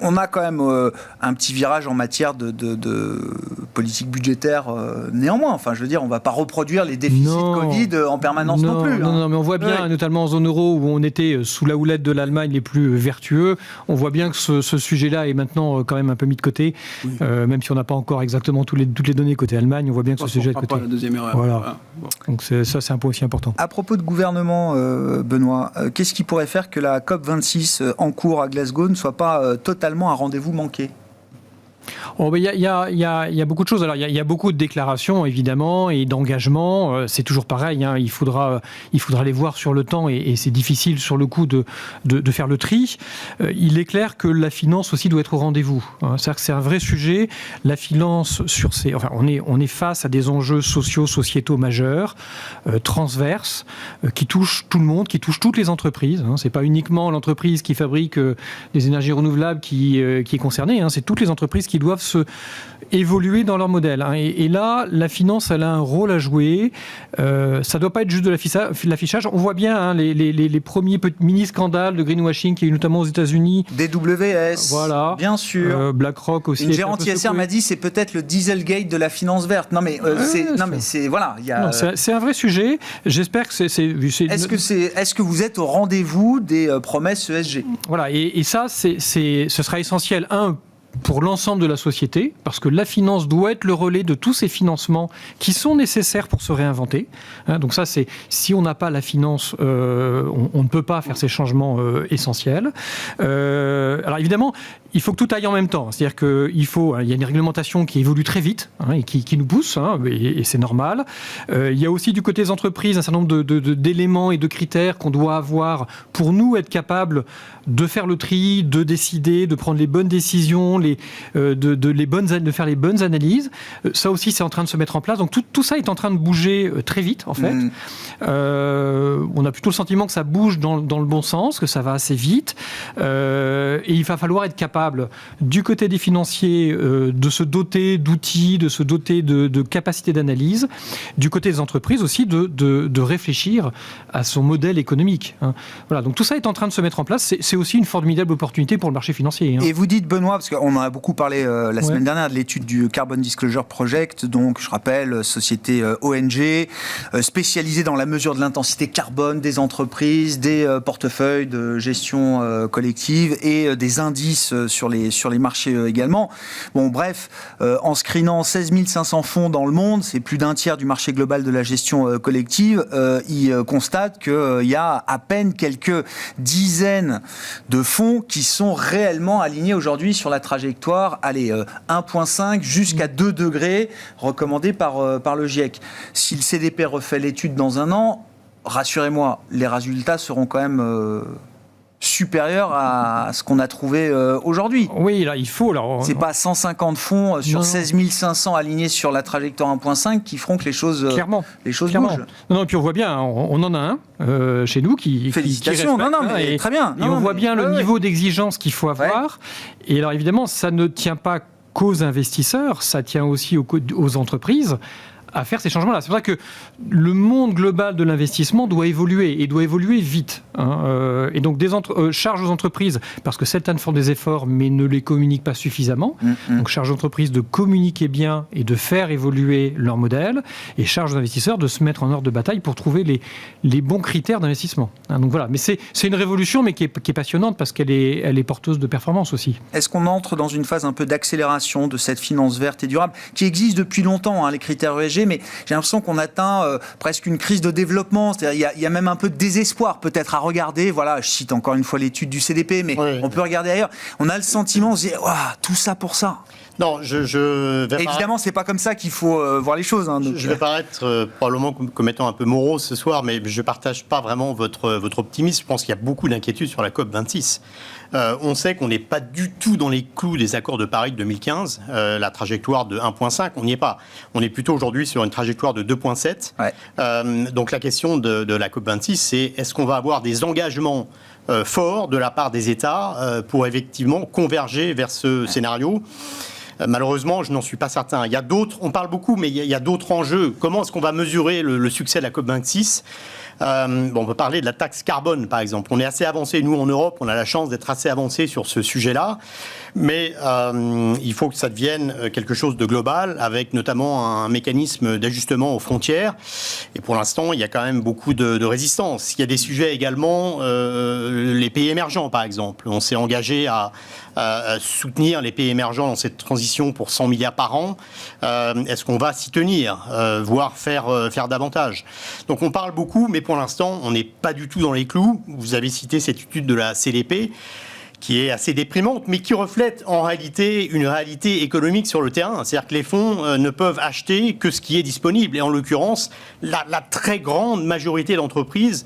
On a quand même un petit virage en matière de politique budgétaire néanmoins. Enfin, je veux dire, on ne va pas reproduire les déficits Covid en permanence non plus. Non, mais on voit bien, notamment en zone euro, où on était sous la houlette de l'Allemagne les plus vertueux, on voit bien que ce sujet-là est maintenant quand même un peu mis de côté, même si on n'a pas encore exactement toutes les données côté Allemagne, on voit bien que ce sujet est de côté. Pas la deuxième erreur. Voilà. Donc ça, c'est un point aussi important. À propos de gouvernement, Benoît, qu'est-ce qui pourrait faire que la COP26 en cours à Glasgow ne soit pas totalement un rendez-vous manqué? Il y a beaucoup de choses. Alors, il y a beaucoup de déclarations, évidemment, et d'engagements. C'est toujours pareil. Il faudra les voir sur le temps, et c'est difficile, sur le coup, de faire le tri. Il est clair que la finance aussi doit être au rendez-vous. C'est-à-dire que c'est un vrai sujet. La finance, on est face à des enjeux sociétaux majeurs, transverses, qui touchent tout le monde, qui touchent toutes les entreprises. C'est pas uniquement l'entreprise qui fabrique des énergies renouvelables qui est concernée. C'est toutes les entreprises qui doivent se évoluer dans leur modèle. Et là, la finance, elle a un rôle à jouer. Ça ne doit pas être juste de l'affichage. On voit bien les premiers mini-scandales de greenwashing qu'il y a eu notamment aux États-Unis. DWS, voilà. Bien sûr. BlackRock aussi. Une gérante ISR m'a dit c'est peut-être le Dieselgate de la finance verte. C'est un vrai sujet. J'espère que c'est. Est-ce que vous êtes au rendez-vous des promesses ESG? Voilà. Et ça, ce sera essentiel. pour l'ensemble de la société, parce que la finance doit être le relais de tous ces financements qui sont nécessaires pour se réinventer. Donc ça, c'est si on n'a pas la finance, on ne peut pas faire ces changements essentiels. Alors évidemment, il faut que tout aille en même temps. C'est-à-dire qu'il y a une réglementation qui évolue très vite et qui nous pousse, et c'est normal. Il y a aussi du côté des entreprises un certain nombre d'éléments et de critères qu'on doit avoir pour nous être capables de faire le tri, de décider, de prendre les bonnes décisions, de faire les bonnes analyses. Ça aussi, c'est en train de se mettre en place. Donc tout ça est en train de bouger très vite, en fait. On a plutôt le sentiment que ça bouge dans le bon sens, que ça va assez vite. Et il va falloir être capable, du côté des financiers, de se doter d'outils, de se doter de capacités d'analyse. Du côté des entreprises aussi, de réfléchir à son modèle économique. Voilà, donc tout ça est en train de se mettre en place. C'est aussi une formidable opportunité pour le marché financier. Et vous dites, Benoît, parce qu'on en a beaucoup parlé la semaine dernière de l'étude du Carbon Disclosure Project, donc je rappelle, société ONG, spécialisée dans la mesure de l'intensité carbone des entreprises, des portefeuilles de gestion collective et des indices sur les marchés également. Bon, bref, en screenant 16 500 fonds dans le monde, c'est plus d'un tiers du marché global de la gestion collective, ils constatent qu'il y a à peine quelques dizaines de fonds qui sont réellement alignés aujourd'hui sur la trajectoire 1,5 jusqu'à 2 degrés recommandés par le GIEC. Si le CDP refait l'étude dans un an, rassurez-moi, les résultats seront quand même supérieurs à ce qu'on a trouvé aujourd'hui. Oui, là, il faut... C'est pas 150 fonds sur 16 500 alignés sur la trajectoire 1,5 qui feront que les choses bougent. Non, et puis on voit bien, on en a un chez nous qui Félicitations, respecte, très bien. Et on voit bien le niveau d'exigence qu'il faut avoir. Ouais. Et alors évidemment, ça ne tient pas qu'aux investisseurs, ça tient aussi aux entreprises à faire ces changements-là. C'est pour ça que le monde global de l'investissement doit évoluer, et doit évoluer vite. Et donc, charge aux entreprises, parce que certaines font des efforts, mais ne les communiquent pas suffisamment. Donc, charge aux entreprises de communiquer bien et de faire évoluer leur modèle, et charge aux investisseurs de se mettre en ordre de bataille pour trouver les bons critères d'investissement. Donc voilà, mais c'est une révolution, mais qui est passionnante, parce qu'elle est porteuse de performance aussi. Est-ce qu'on entre dans une phase un peu d'accélération de cette finance verte et durable, qui existe depuis longtemps, les critères ESG, mais j'ai l'impression qu'on atteint presque une crise de développement. C'est-à-dire, il y a même un peu de désespoir peut-être à regarder. Voilà, je cite encore une fois l'étude du CDP, mais on peut regarder ailleurs. On a le sentiment, on se dit, tout ça pour ça. Non, évidemment, c'est pas comme ça qu'il faut voir les choses. Je vais paraître probablement comme étant un peu morose ce soir, mais je partage pas vraiment votre optimisme. Je pense qu'il y a beaucoup d'inquiétudes sur la COP26. On sait qu'on n'est pas du tout dans les clous des accords de Paris de 2015. La trajectoire de 1,5, on n'y est pas. On est plutôt aujourd'hui sur une trajectoire de 2,7. Ouais. Donc la question de la COP26, c'est est-ce qu'on va avoir des engagements forts de la part des États pour effectivement converger vers ce scénario ? Malheureusement, je n'en suis pas certain. Il y a d'autres, on parle beaucoup, mais il y a d'autres enjeux. Comment est-ce qu'on va mesurer le succès de la COP26 ? On peut parler de la taxe carbone, par exemple. On est assez avancé, nous, en Europe, on a la chance d'être assez avancé sur ce sujet-là. Mais il faut que ça devienne quelque chose de global, avec notamment un mécanisme d'ajustement aux frontières. Et pour l'instant, il y a quand même beaucoup de résistance. Il y a des sujets également, les pays émergents, par exemple. On s'est engagé à soutenir les pays émergents dans cette transition pour 100 milliards par an. Est-ce qu'on va s'y tenir, voire faire davantage ? Donc on parle beaucoup, mais pour l'instant, on n'est pas du tout dans les clous. Vous avez cité cette étude de la CDP, qui est assez déprimante, mais qui reflète en réalité une réalité économique sur le terrain. C'est-à-dire que les fonds ne peuvent acheter que ce qui est disponible. Et en l'occurrence, la très grande majorité d'entreprises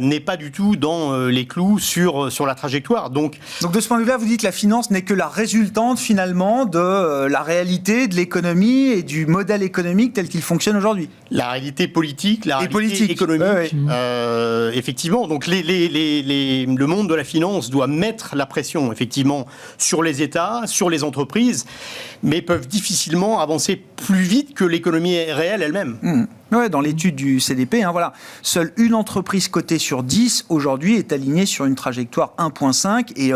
n'est pas du tout dans les clous sur la trajectoire. Donc de ce point de vue-là, vous dites que la finance n'est que la résultante finalement de la réalité de l'économie et du modèle économique tel qu'il fonctionne aujourd'hui. La réalité politique, la réalité économique. Effectivement, donc le monde de la finance doit mettre la pression, effectivement, sur les États, sur les entreprises, mais peuvent difficilement avancer plus vite que l'économie réelle elle-même. Ouais, dans l'étude du CDP, voilà. Seule une entreprise cotée sur 10 aujourd'hui est alignée sur une trajectoire 1.5 et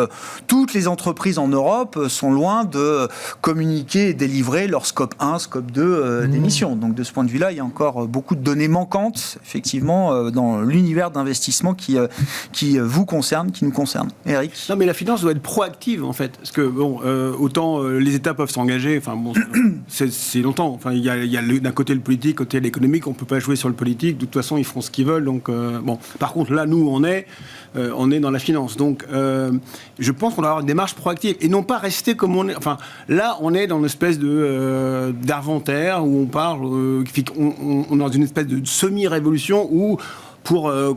toutes les entreprises en Europe sont loin de communiquer et délivrer leur scope 1, scope 2 d'émissions. Donc de ce point de vue-là, il y a encore beaucoup de données manquantes, effectivement, dans l'univers d'investissement qui vous concerne, qui nous concerne. Eric ? Non, mais la finance doit être proactive, en fait. Parce que, autant les États peuvent s'engager, c'est longtemps. Enfin, il y a d'un côté le politique, côté l'économique. On ne peut pas jouer sur le politique. De toute façon, ils feront ce qu'ils veulent. Donc, Par contre, là, nous, on est dans la finance. Donc, je pense qu'on doit avoir une démarche proactive et non pas rester comme on est. Enfin, là, on est dans une espèce d'inventaire où on parle, on est dans une espèce de semi-révolution où,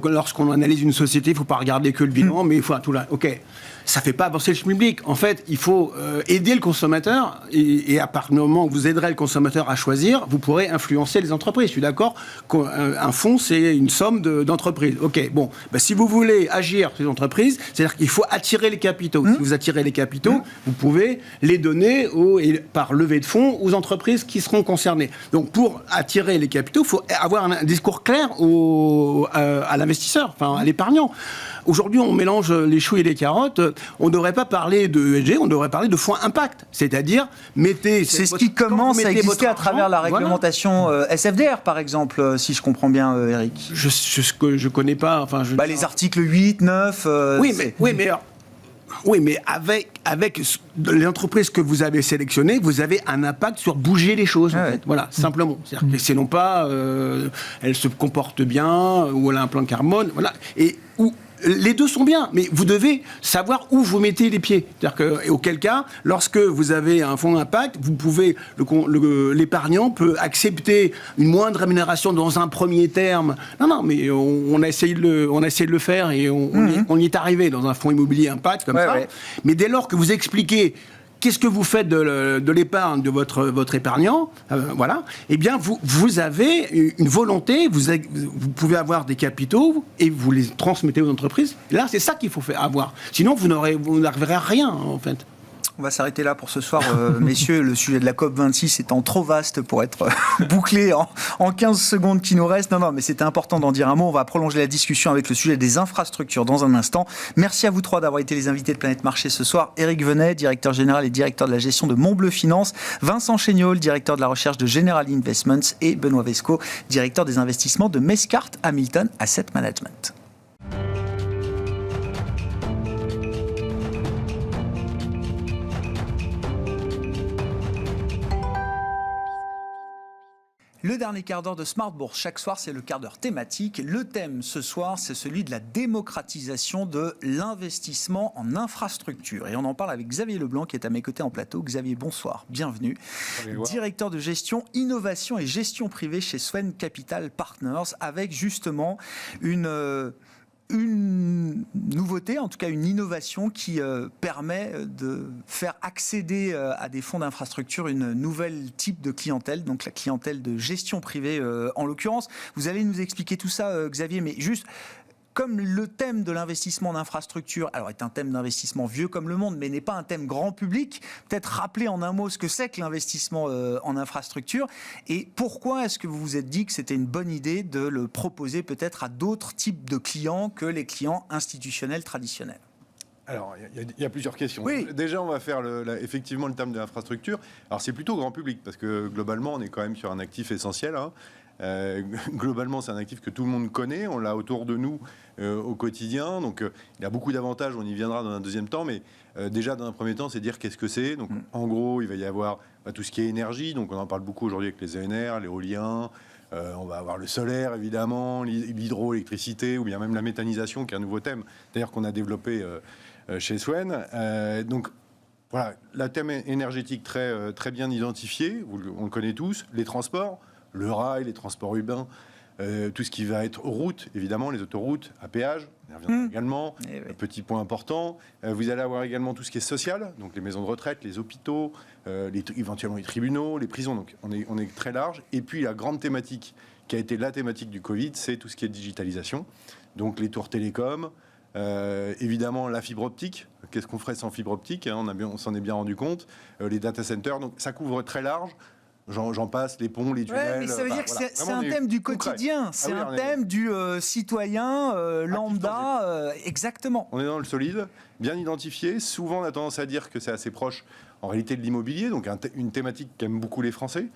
lorsqu'on analyse une société, il ne faut pas regarder que le bilan, mais il faut tout là. OK. Ça ne fait pas avancer le schmilblick. En fait, il faut aider le consommateur et à partir du moment où vous aiderez le consommateur à choisir, vous pourrez influencer les entreprises. Je suis d'accord qu'un fonds, c'est une somme d'entreprises. OK, bon. Si vous voulez agir sur les entreprises, c'est-à-dire qu'il faut attirer les capitaux. Si vous attirez les capitaux, vous pouvez les donner par levée de fonds aux entreprises qui seront concernées. Donc, pour attirer les capitaux, il faut avoir un discours clair à l'investisseur, à l'épargnant. Aujourd'hui, on mélange les choux et les carottes. On ne devrait pas parler de ESG, on devrait parler de fonds impact. C'est-à-dire, c'est ce qui commence à exister à travers la réglementation SFDR, par exemple, si je comprends bien, Eric. Je connais pas. Les articles 8, 9... Oui, mais avec les entreprises que vous avez sélectionnées, vous avez un impact sur bouger les choses, en fait. Voilà, simplement. C'est-à-dire que c'est non pas elle se comporte bien ou elle a un plan de carbone, voilà. Les deux sont bien, mais vous devez savoir où vous mettez les pieds. C'est-à-dire auquel cas, lorsque vous avez un fonds d'impact, vous pouvez, l'épargnant peut accepter une moindre rémunération dans un premier terme. Non, mais on a essayé de le faire et on y est arrivé dans un fonds immobilier impact comme ça. Ouais. Mais dès lors que vous expliquez qu'est-ce que vous faites de l'épargne de votre épargnant, eh bien, vous avez une volonté, vous pouvez avoir des capitaux et vous les transmettez aux entreprises. Là, c'est ça qu'il faut avoir. Sinon, vous n'arriverez à rien, en fait. On va s'arrêter là pour ce soir, messieurs. Le sujet de la COP26 étant trop vaste pour être bouclé en 15 secondes qui nous restent. Non, mais c'était important d'en dire un mot. On va prolonger la discussion avec le sujet des infrastructures dans un instant. Merci à vous trois d'avoir été les invités de Planète Marché ce soir. Éric Venet, directeur général et directeur de la gestion de Montbleu Finance. Vincent Chéniol, directeur de la recherche de General Investments. Et Benoît Vesco, directeur des investissements de Mescart Hamilton Asset Management. Le dernier quart d'heure de Smart Bourse, chaque soir, c'est le quart d'heure thématique. Le thème ce soir, c'est celui de la démocratisation de l'investissement en infrastructure. Et on en parle avec Xavier Leblanc, qui est à mes côtés en plateau. Xavier, bonsoir, bienvenue. Bonjour. Directeur de gestion, innovation et gestion privée chez Swen Capital Partners, avec justement une nouveauté, en tout cas une innovation qui permet de faire accéder à des fonds d'infrastructure une nouvelle type de clientèle, donc la clientèle de gestion privée en l'occurrence. Vous allez nous expliquer tout ça, Xavier, mais juste... Comme le thème de l'investissement en infrastructure, alors est un thème d'investissement vieux comme le monde, mais n'est pas un thème grand public, peut-être rappeler en un mot ce que c'est que l'investissement en infrastructure et pourquoi est-ce que vous vous êtes dit que c'était une bonne idée de le proposer peut-être à d'autres types de clients que les clients institutionnels traditionnels? Alors, il y a plusieurs questions. Oui. Déjà, on va faire effectivement le thème de l'infrastructure. Alors, c'est plutôt grand public, parce que globalement, on est quand même sur un actif essentiel. Globalement, c'est un actif que tout le monde connaît. On l'a autour de nous au quotidien. Donc, il a beaucoup d'avantages. On y viendra dans un deuxième temps. Mais déjà, dans un premier temps, c'est dire qu'est-ce que c'est. Donc, en gros, il va y avoir tout ce qui est énergie. Donc, on en parle beaucoup aujourd'hui avec les ENR, l'éolien. On va avoir le solaire, évidemment, l'hydroélectricité, ou bien même la méthanisation, qui est un nouveau thème, d'ailleurs, qu'on a développé chez Swen. Donc, voilà, le thème énergétique très, très bien identifié. On le connaît tous. Les transports. Le rail, les transports urbains, tout ce qui va être route, évidemment, les autoroutes à péage, on y reviendra également. Petit point important, vous allez avoir également tout ce qui est social, donc les maisons de retraite, les hôpitaux, éventuellement les tribunaux, les prisons, donc on est très large. Et puis la grande thématique qui a été la thématique du Covid, c'est tout ce qui est digitalisation, donc les tours télécom, évidemment la fibre optique. Qu'est-ce qu'on ferait sans fibre optique, on s'en est bien rendu compte. Les data centers, donc ça couvre très large. j'en passe, les ponts, les tunnels. Ouais, mais ça veut dire que voilà. c'est Vraiment un thème du concret. quotidien, c'est Ah oui, un thème du citoyen lambda, exactement. On est dans le solide, bien identifié. Souvent, on a tendance à dire que c'est assez proche, en réalité, de l'immobilier, donc une thématique qu'aiment beaucoup les Français.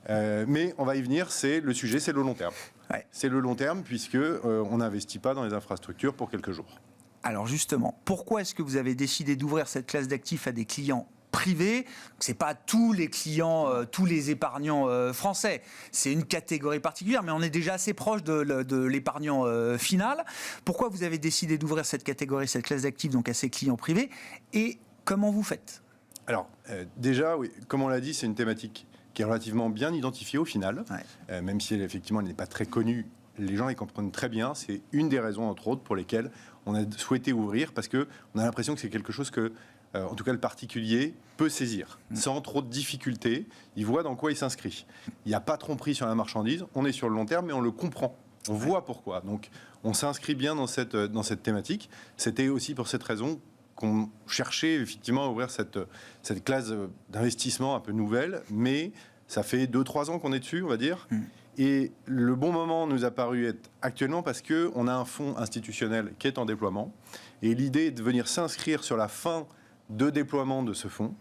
Mais on va y venir, le sujet, c'est le long terme. Ouais. C'est le long terme, puisque on n'investit pas dans les infrastructures pour quelques jours. Alors justement, pourquoi est-ce que vous avez décidé d'ouvrir cette classe d'actifs à des clients privés? C'est pas tous les clients, tous les épargnants français. C'est une catégorie particulière, mais on est déjà assez proche de l'épargnant final. Pourquoi vous avez décidé d'ouvrir cette catégorie, cette classe d'actifs, donc à ces clients privés? Et comment vous faites? Alors, déjà, oui, comme on l'a dit, c'est une thématique qui est relativement bien identifiée au final, même si effectivement elle n'est pas très connue. Les gens les comprennent très bien. C'est une des raisons, entre autres, pour lesquelles on a souhaité ouvrir, parce qu'on a l'impression que c'est quelque chose que, en tout cas, le particulier peut saisir sans trop de difficultés. Il voit dans quoi il s'inscrit. Il n'y a pas de tromperie sur la marchandise. On est sur le long terme, mais on le comprend. On voit pourquoi. Donc, on s'inscrit bien dans cette thématique. C'était aussi pour cette raison qu'on cherchait effectivement à ouvrir cette classe d'investissement un peu nouvelle, mais ça fait 2-3 ans qu'on est dessus, on va dire. Et le bon moment nous a paru être actuellement parce qu'on a un fonds institutionnel qui est en déploiement. Et l'idée est de venir s'inscrire sur la fin de déploiement de ce fonds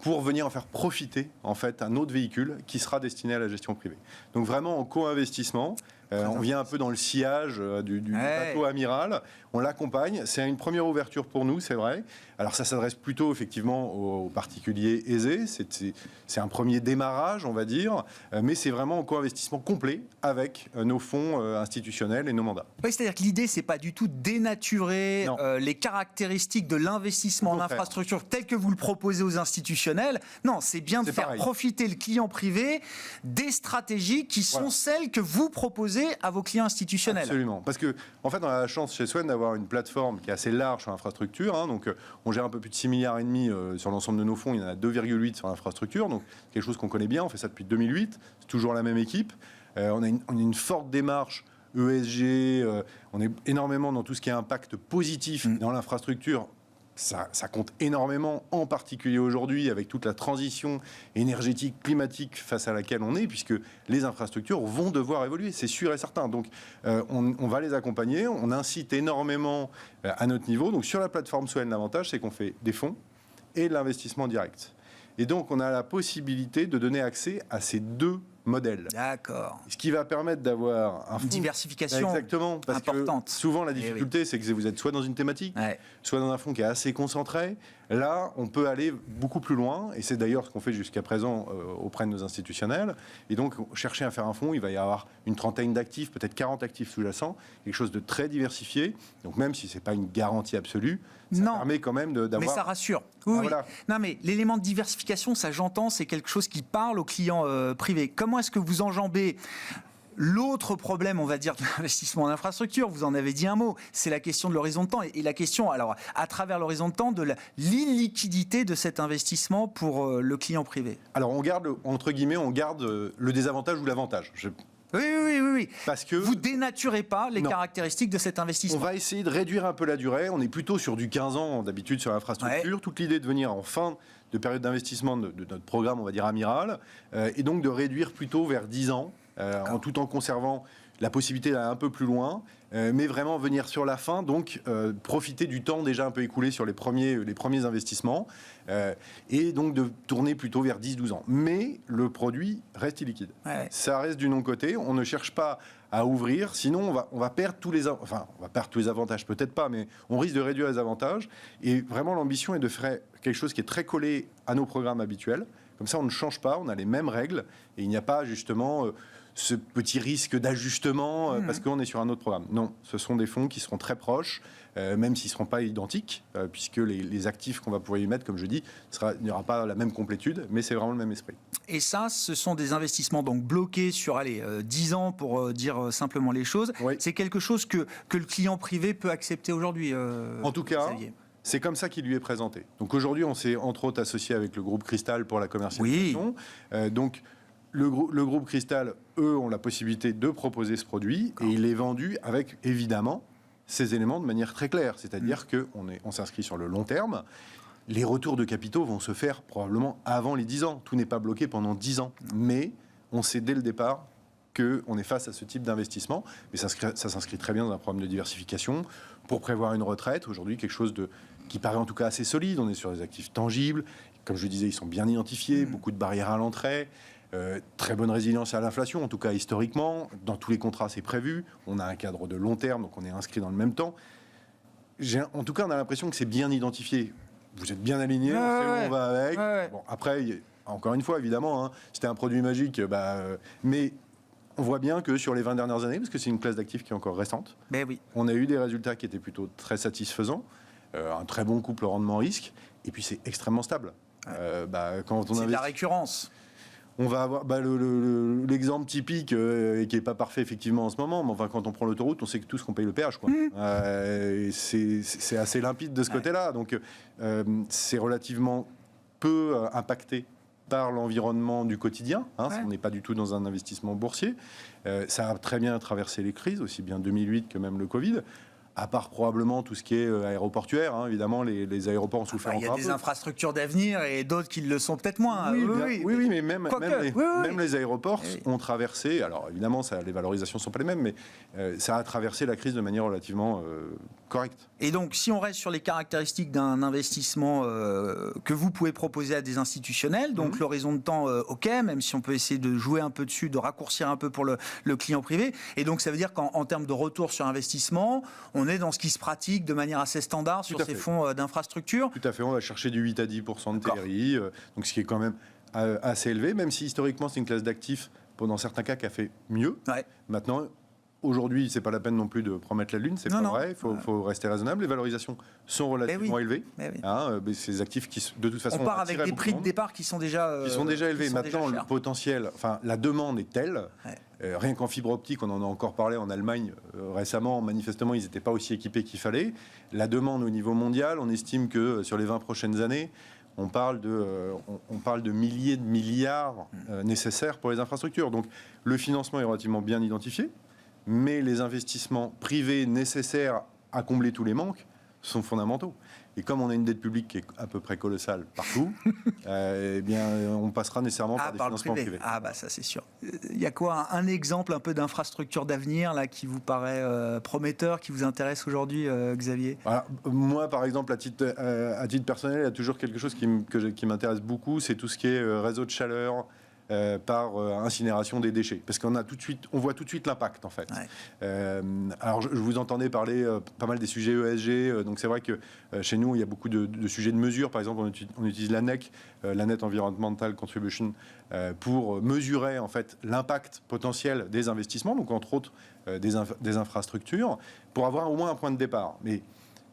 pour venir en faire profiter en fait un autre véhicule qui sera destiné à la gestion privée. Donc vraiment en co-investissement. On vient un peu dans le sillage du bateau amiral. On l'accompagne. C'est une première ouverture pour nous, c'est vrai. Alors ça s'adresse plutôt effectivement aux particuliers aisés. C'est un premier démarrage, on va dire. Mais c'est vraiment un co-investissement complet avec nos fonds institutionnels et nos mandats. Oui, c'est-à-dire que l'idée, c'est pas du tout dénaturer les caractéristiques de l'investissement en infrastructure tel que vous le proposez aux institutionnels. Non, c'est bien de faire profiter le client privé des stratégies qui sont celles que vous proposez à vos clients institutionnels. Absolument. Parce que, en fait, on a la chance chez Swen d'avoir une plateforme qui est assez large sur l'infrastructure. Donc, on gère un peu plus de 6,5 milliards sur l'ensemble de nos fonds. Il y en a 2,8 sur l'infrastructure. Donc, quelque chose qu'on connaît bien. On fait ça depuis 2008. C'est toujours la même équipe. On a une forte démarche ESG. On est énormément dans tout ce qui est impact positif dans l'infrastructure. Ça compte énormément, en particulier aujourd'hui, avec toute la transition énergétique, climatique face à laquelle on est, puisque les infrastructures vont devoir évoluer, c'est sûr et certain. Donc, on va les accompagner, on incite énormément à notre niveau. Donc, sur la plateforme Swen, l'avantage, c'est qu'on fait des fonds et de l'investissement direct. Et donc, on a la possibilité de donner accès à ces deux modèles. D'accord. Ce qui va permettre d'avoir une diversification exactement, parce importante. Que souvent, la difficulté, c'est que vous êtes soit dans une thématique, soit dans un fonds qui est assez concentré. Là, on peut aller beaucoup plus loin, et c'est d'ailleurs ce qu'on fait jusqu'à présent auprès de nos institutionnels. Et donc, chercher à faire un fonds, il va y avoir une trentaine d'actifs, peut-être 40 actifs sous-jacents, quelque chose de très diversifié. Donc, même si c'est pas une garantie absolue, ça permet quand même d'avoir... Mais ça rassure. Oui, oui. Non, mais l'élément de diversification, ça j'entends, c'est quelque chose qui parle aux clients privés. Comment est-ce que vous enjambez l'autre problème, on va dire, de l'investissement en infrastructure? Vous en avez dit un mot, c'est la question de l'horizon de temps. Et la question, alors, à travers l'horizon de temps, de l'illiquidité de cet investissement pour le client privé. Alors, on garde, entre guillemets, le désavantage ou l'avantage. Oui. Parce que vous dénaturez pas les caractéristiques de cet investissement. On va essayer de réduire un peu la durée. On est plutôt sur du 15 ans d'habitude sur l'infrastructure. Toute l'idée de venir en fin de période d'investissement de notre programme, on va dire amiral, et donc de réduire plutôt vers 10 ans, tout en conservant la possibilité d'aller un peu plus loin, mais vraiment venir sur la fin, donc profiter du temps déjà un peu écoulé sur les premiers investissements, et donc de tourner plutôt vers 10-12 ans. Mais le produit reste illiquide. Ça reste du non-coté, on ne cherche pas à ouvrir, sinon on va perdre tous les avantages, peut-être pas, mais on risque de réduire les avantages, et vraiment l'ambition est de faire quelque chose qui est très collé à nos programmes habituels. Comme ça, on ne change pas, on a les mêmes règles, et il n'y a pas justement ce petit risque d'ajustement parce qu'on est sur un autre programme. Non, ce sont des fonds qui seront très proches, même s'ils ne seront pas identiques, puisque les actifs qu'on va pouvoir y mettre, comme je dis, il n'y aura pas la même complétude, mais c'est vraiment le même esprit. Et ça, ce sont des investissements donc bloqués sur 10 ans, pour dire simplement les choses. C'est quelque chose que le client privé peut accepter aujourd'hui, en tout cas, Xavier. C'est comme ça qu'il lui est présenté. Donc aujourd'hui, on s'est entre autres associé avec le groupe Cristal pour la commercialisation. Donc le groupe Cristal, eux, ont la possibilité de proposer ce produit et il est vendu avec, évidemment, ces éléments de manière très claire. C'est-à-dire qu'on s'inscrit sur le long terme. Les retours de capitaux vont se faire probablement avant les 10 ans. Tout n'est pas bloqué pendant 10 ans. Mais on sait dès le départ qu'on est face à ce type d'investissement. Mais ça s'inscrit très bien dans un programme de diversification pour prévoir une retraite. Aujourd'hui, quelque chose qui paraît en tout cas assez solide. On est sur des actifs tangibles. Comme je le disais, ils sont bien identifiés. Beaucoup de barrières à l'entrée. Très bonne résilience à l'inflation, en tout cas historiquement. Dans tous les contrats, c'est prévu. On a un cadre de long terme, donc on est inscrit dans le même temps. En tout cas, on a l'impression que c'est bien identifié. Vous êtes bien aligné, on sait où on va avec. Bon, après, encore une fois, évidemment, hein, c'était un produit magique, mais on voit bien que sur les 20 dernières années, parce que c'est une classe d'actifs qui est encore récente, on a eu des résultats qui étaient plutôt très satisfaisants, un très bon couple rendement-risque, et puis c'est extrêmement stable. Quand on c'est de la récurrence. On va avoir l'exemple typique, et qui n'est pas parfait effectivement en ce moment, mais enfin, quand on prend l'autoroute, on sait que tous qu'on paye le péage, quoi. C'est assez limpide de ce côté-là. Donc c'est relativement peu impacté par l'environnement du quotidien. On n'est pas du tout dans un investissement boursier. Ça a très bien traversé les crises, aussi bien 2008 que même le Covid. À part probablement tout ce qui est aéroportuaire, hein, évidemment, les aéroports ont souffert encore un peu. Il y a des infrastructures d'avenir et d'autres qui le sont peut-être moins. Oui, mais même les aéroports ont traversé, alors évidemment, les valorisations ne sont pas les mêmes, mais ça a traversé la crise de manière relativement correcte. Et donc, si on reste sur les caractéristiques d'un investissement que vous pouvez proposer à des institutionnels, donc l'horizon de temps, OK, même si on peut essayer de jouer un peu dessus, de raccourcir un peu pour le client privé, et donc ça veut dire qu'en termes de retour sur investissement, on est dans ce qui se pratique de manière assez standard sur ces fonds d'infrastructure. Tout à fait, on va chercher du 8 à 10% de TRI, donc ce qui est quand même assez élevé, même si historiquement c'est une classe d'actifs, dans certains cas, qui a fait mieux. Maintenant, aujourd'hui, c'est pas la peine non plus de promettre la lune, c'est pas vrai, il faut rester raisonnable. Les valorisations sont relativement élevées. Ces actifs qui, de toute façon, on part avec des prix de départ qui sont déjà élevés. Maintenant, le potentiel, la demande est telle. Rien qu'en fibre optique, on en a encore parlé en Allemagne récemment, manifestement, ils n'étaient pas aussi équipés qu'il fallait. La demande au niveau mondial, on estime que sur les 20 prochaines années, on parle de milliers de milliards nécessaires pour les infrastructures. Donc le financement est relativement bien identifié, mais les investissements privés nécessaires à combler tous les manques sont fondamentaux. Et comme on a une dette publique qui est à peu près colossale partout, on passera nécessairement par des financements privés. Ça c'est sûr. Il y a quoi, un exemple un peu d'infrastructure d'avenir là qui vous paraît prometteur, qui vous intéresse aujourd'hui, Xavier ? Moi, par exemple, à titre personnel, il y a toujours quelque chose qui m'intéresse beaucoup, c'est tout ce qui est réseau de chaleur, par incinération des déchets, parce qu'on voit tout de suite l'impact en fait. Alors je vous entendais parler pas mal des sujets ESG, donc c'est vrai que chez nous il y a beaucoup de sujets de mesure. Par exemple, on utilise l'ANEC, la Net Environmental Contribution, pour mesurer en fait l'impact potentiel des investissements, donc entre autres des infrastructures, pour avoir au moins un point de départ. Mais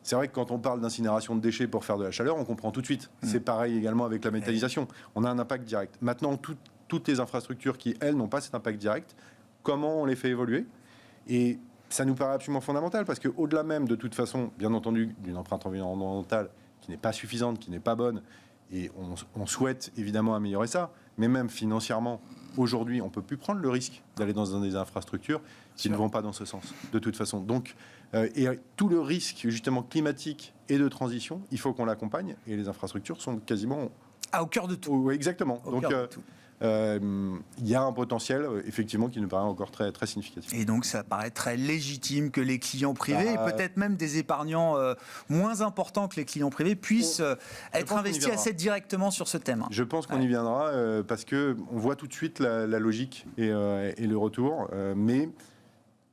c'est vrai que quand on parle d'incinération de déchets pour faire de la chaleur, on comprend tout de suite. C'est pareil également avec la méthanisation. On a un impact direct. Maintenant, toutes les infrastructures qui, elles, n'ont pas cet impact direct, comment on les fait évoluer ? Et ça nous paraît absolument fondamental, parce qu'au-delà même, de toute façon, bien entendu, d'une empreinte environnementale qui n'est pas suffisante, qui n'est pas bonne, et on souhaite évidemment améliorer ça, mais même financièrement, aujourd'hui, on ne peut plus prendre le risque d'aller dans des infrastructures qui ne vont pas dans ce sens, de toute façon. Donc, et tout le risque, justement, climatique et de transition, il faut qu'on l'accompagne, et les infrastructures sont quasiment... au cœur de tout. Oui, exactement. Donc, il y a un potentiel, effectivement, qui nous paraît encore très, très significatif. Et donc, ça paraît très légitime que les clients privés, et peut-être même des épargnants moins importants que les clients privés, puissent être investis assez directement sur ce thème. Je pense qu'on y viendra, parce qu'on voit tout de suite la logique et le retour, mais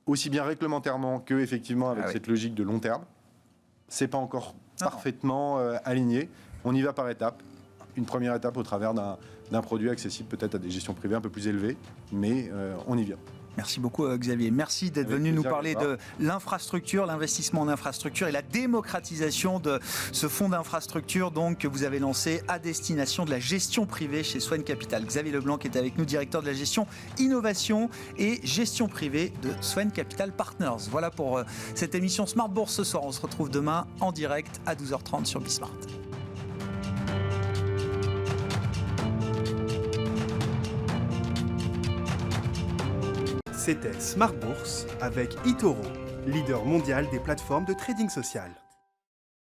aussi bien réglementairement que, effectivement, avec cette logique de long terme, c'est pas encore parfaitement aligné. On y va par étapes. Une première étape au travers d'un produit accessible peut-être à des gestions privées un peu plus élevées, mais on y vient. Merci beaucoup Xavier. Merci d'être venu nous parler de l'infrastructure, l'investissement en infrastructure et la démocratisation de ce fonds d'infrastructure donc, que vous avez lancé à destination de la gestion privée chez Swan Capital. Xavier Leblanc qui est avec nous, directeur de la gestion innovation et gestion privée de Swan Capital Partners. Voilà pour cette émission Smart Bourse ce soir. On se retrouve demain en direct à 12h30 sur Bismart. C'était Smart Bourse avec eToro, leader mondial des plateformes de trading social.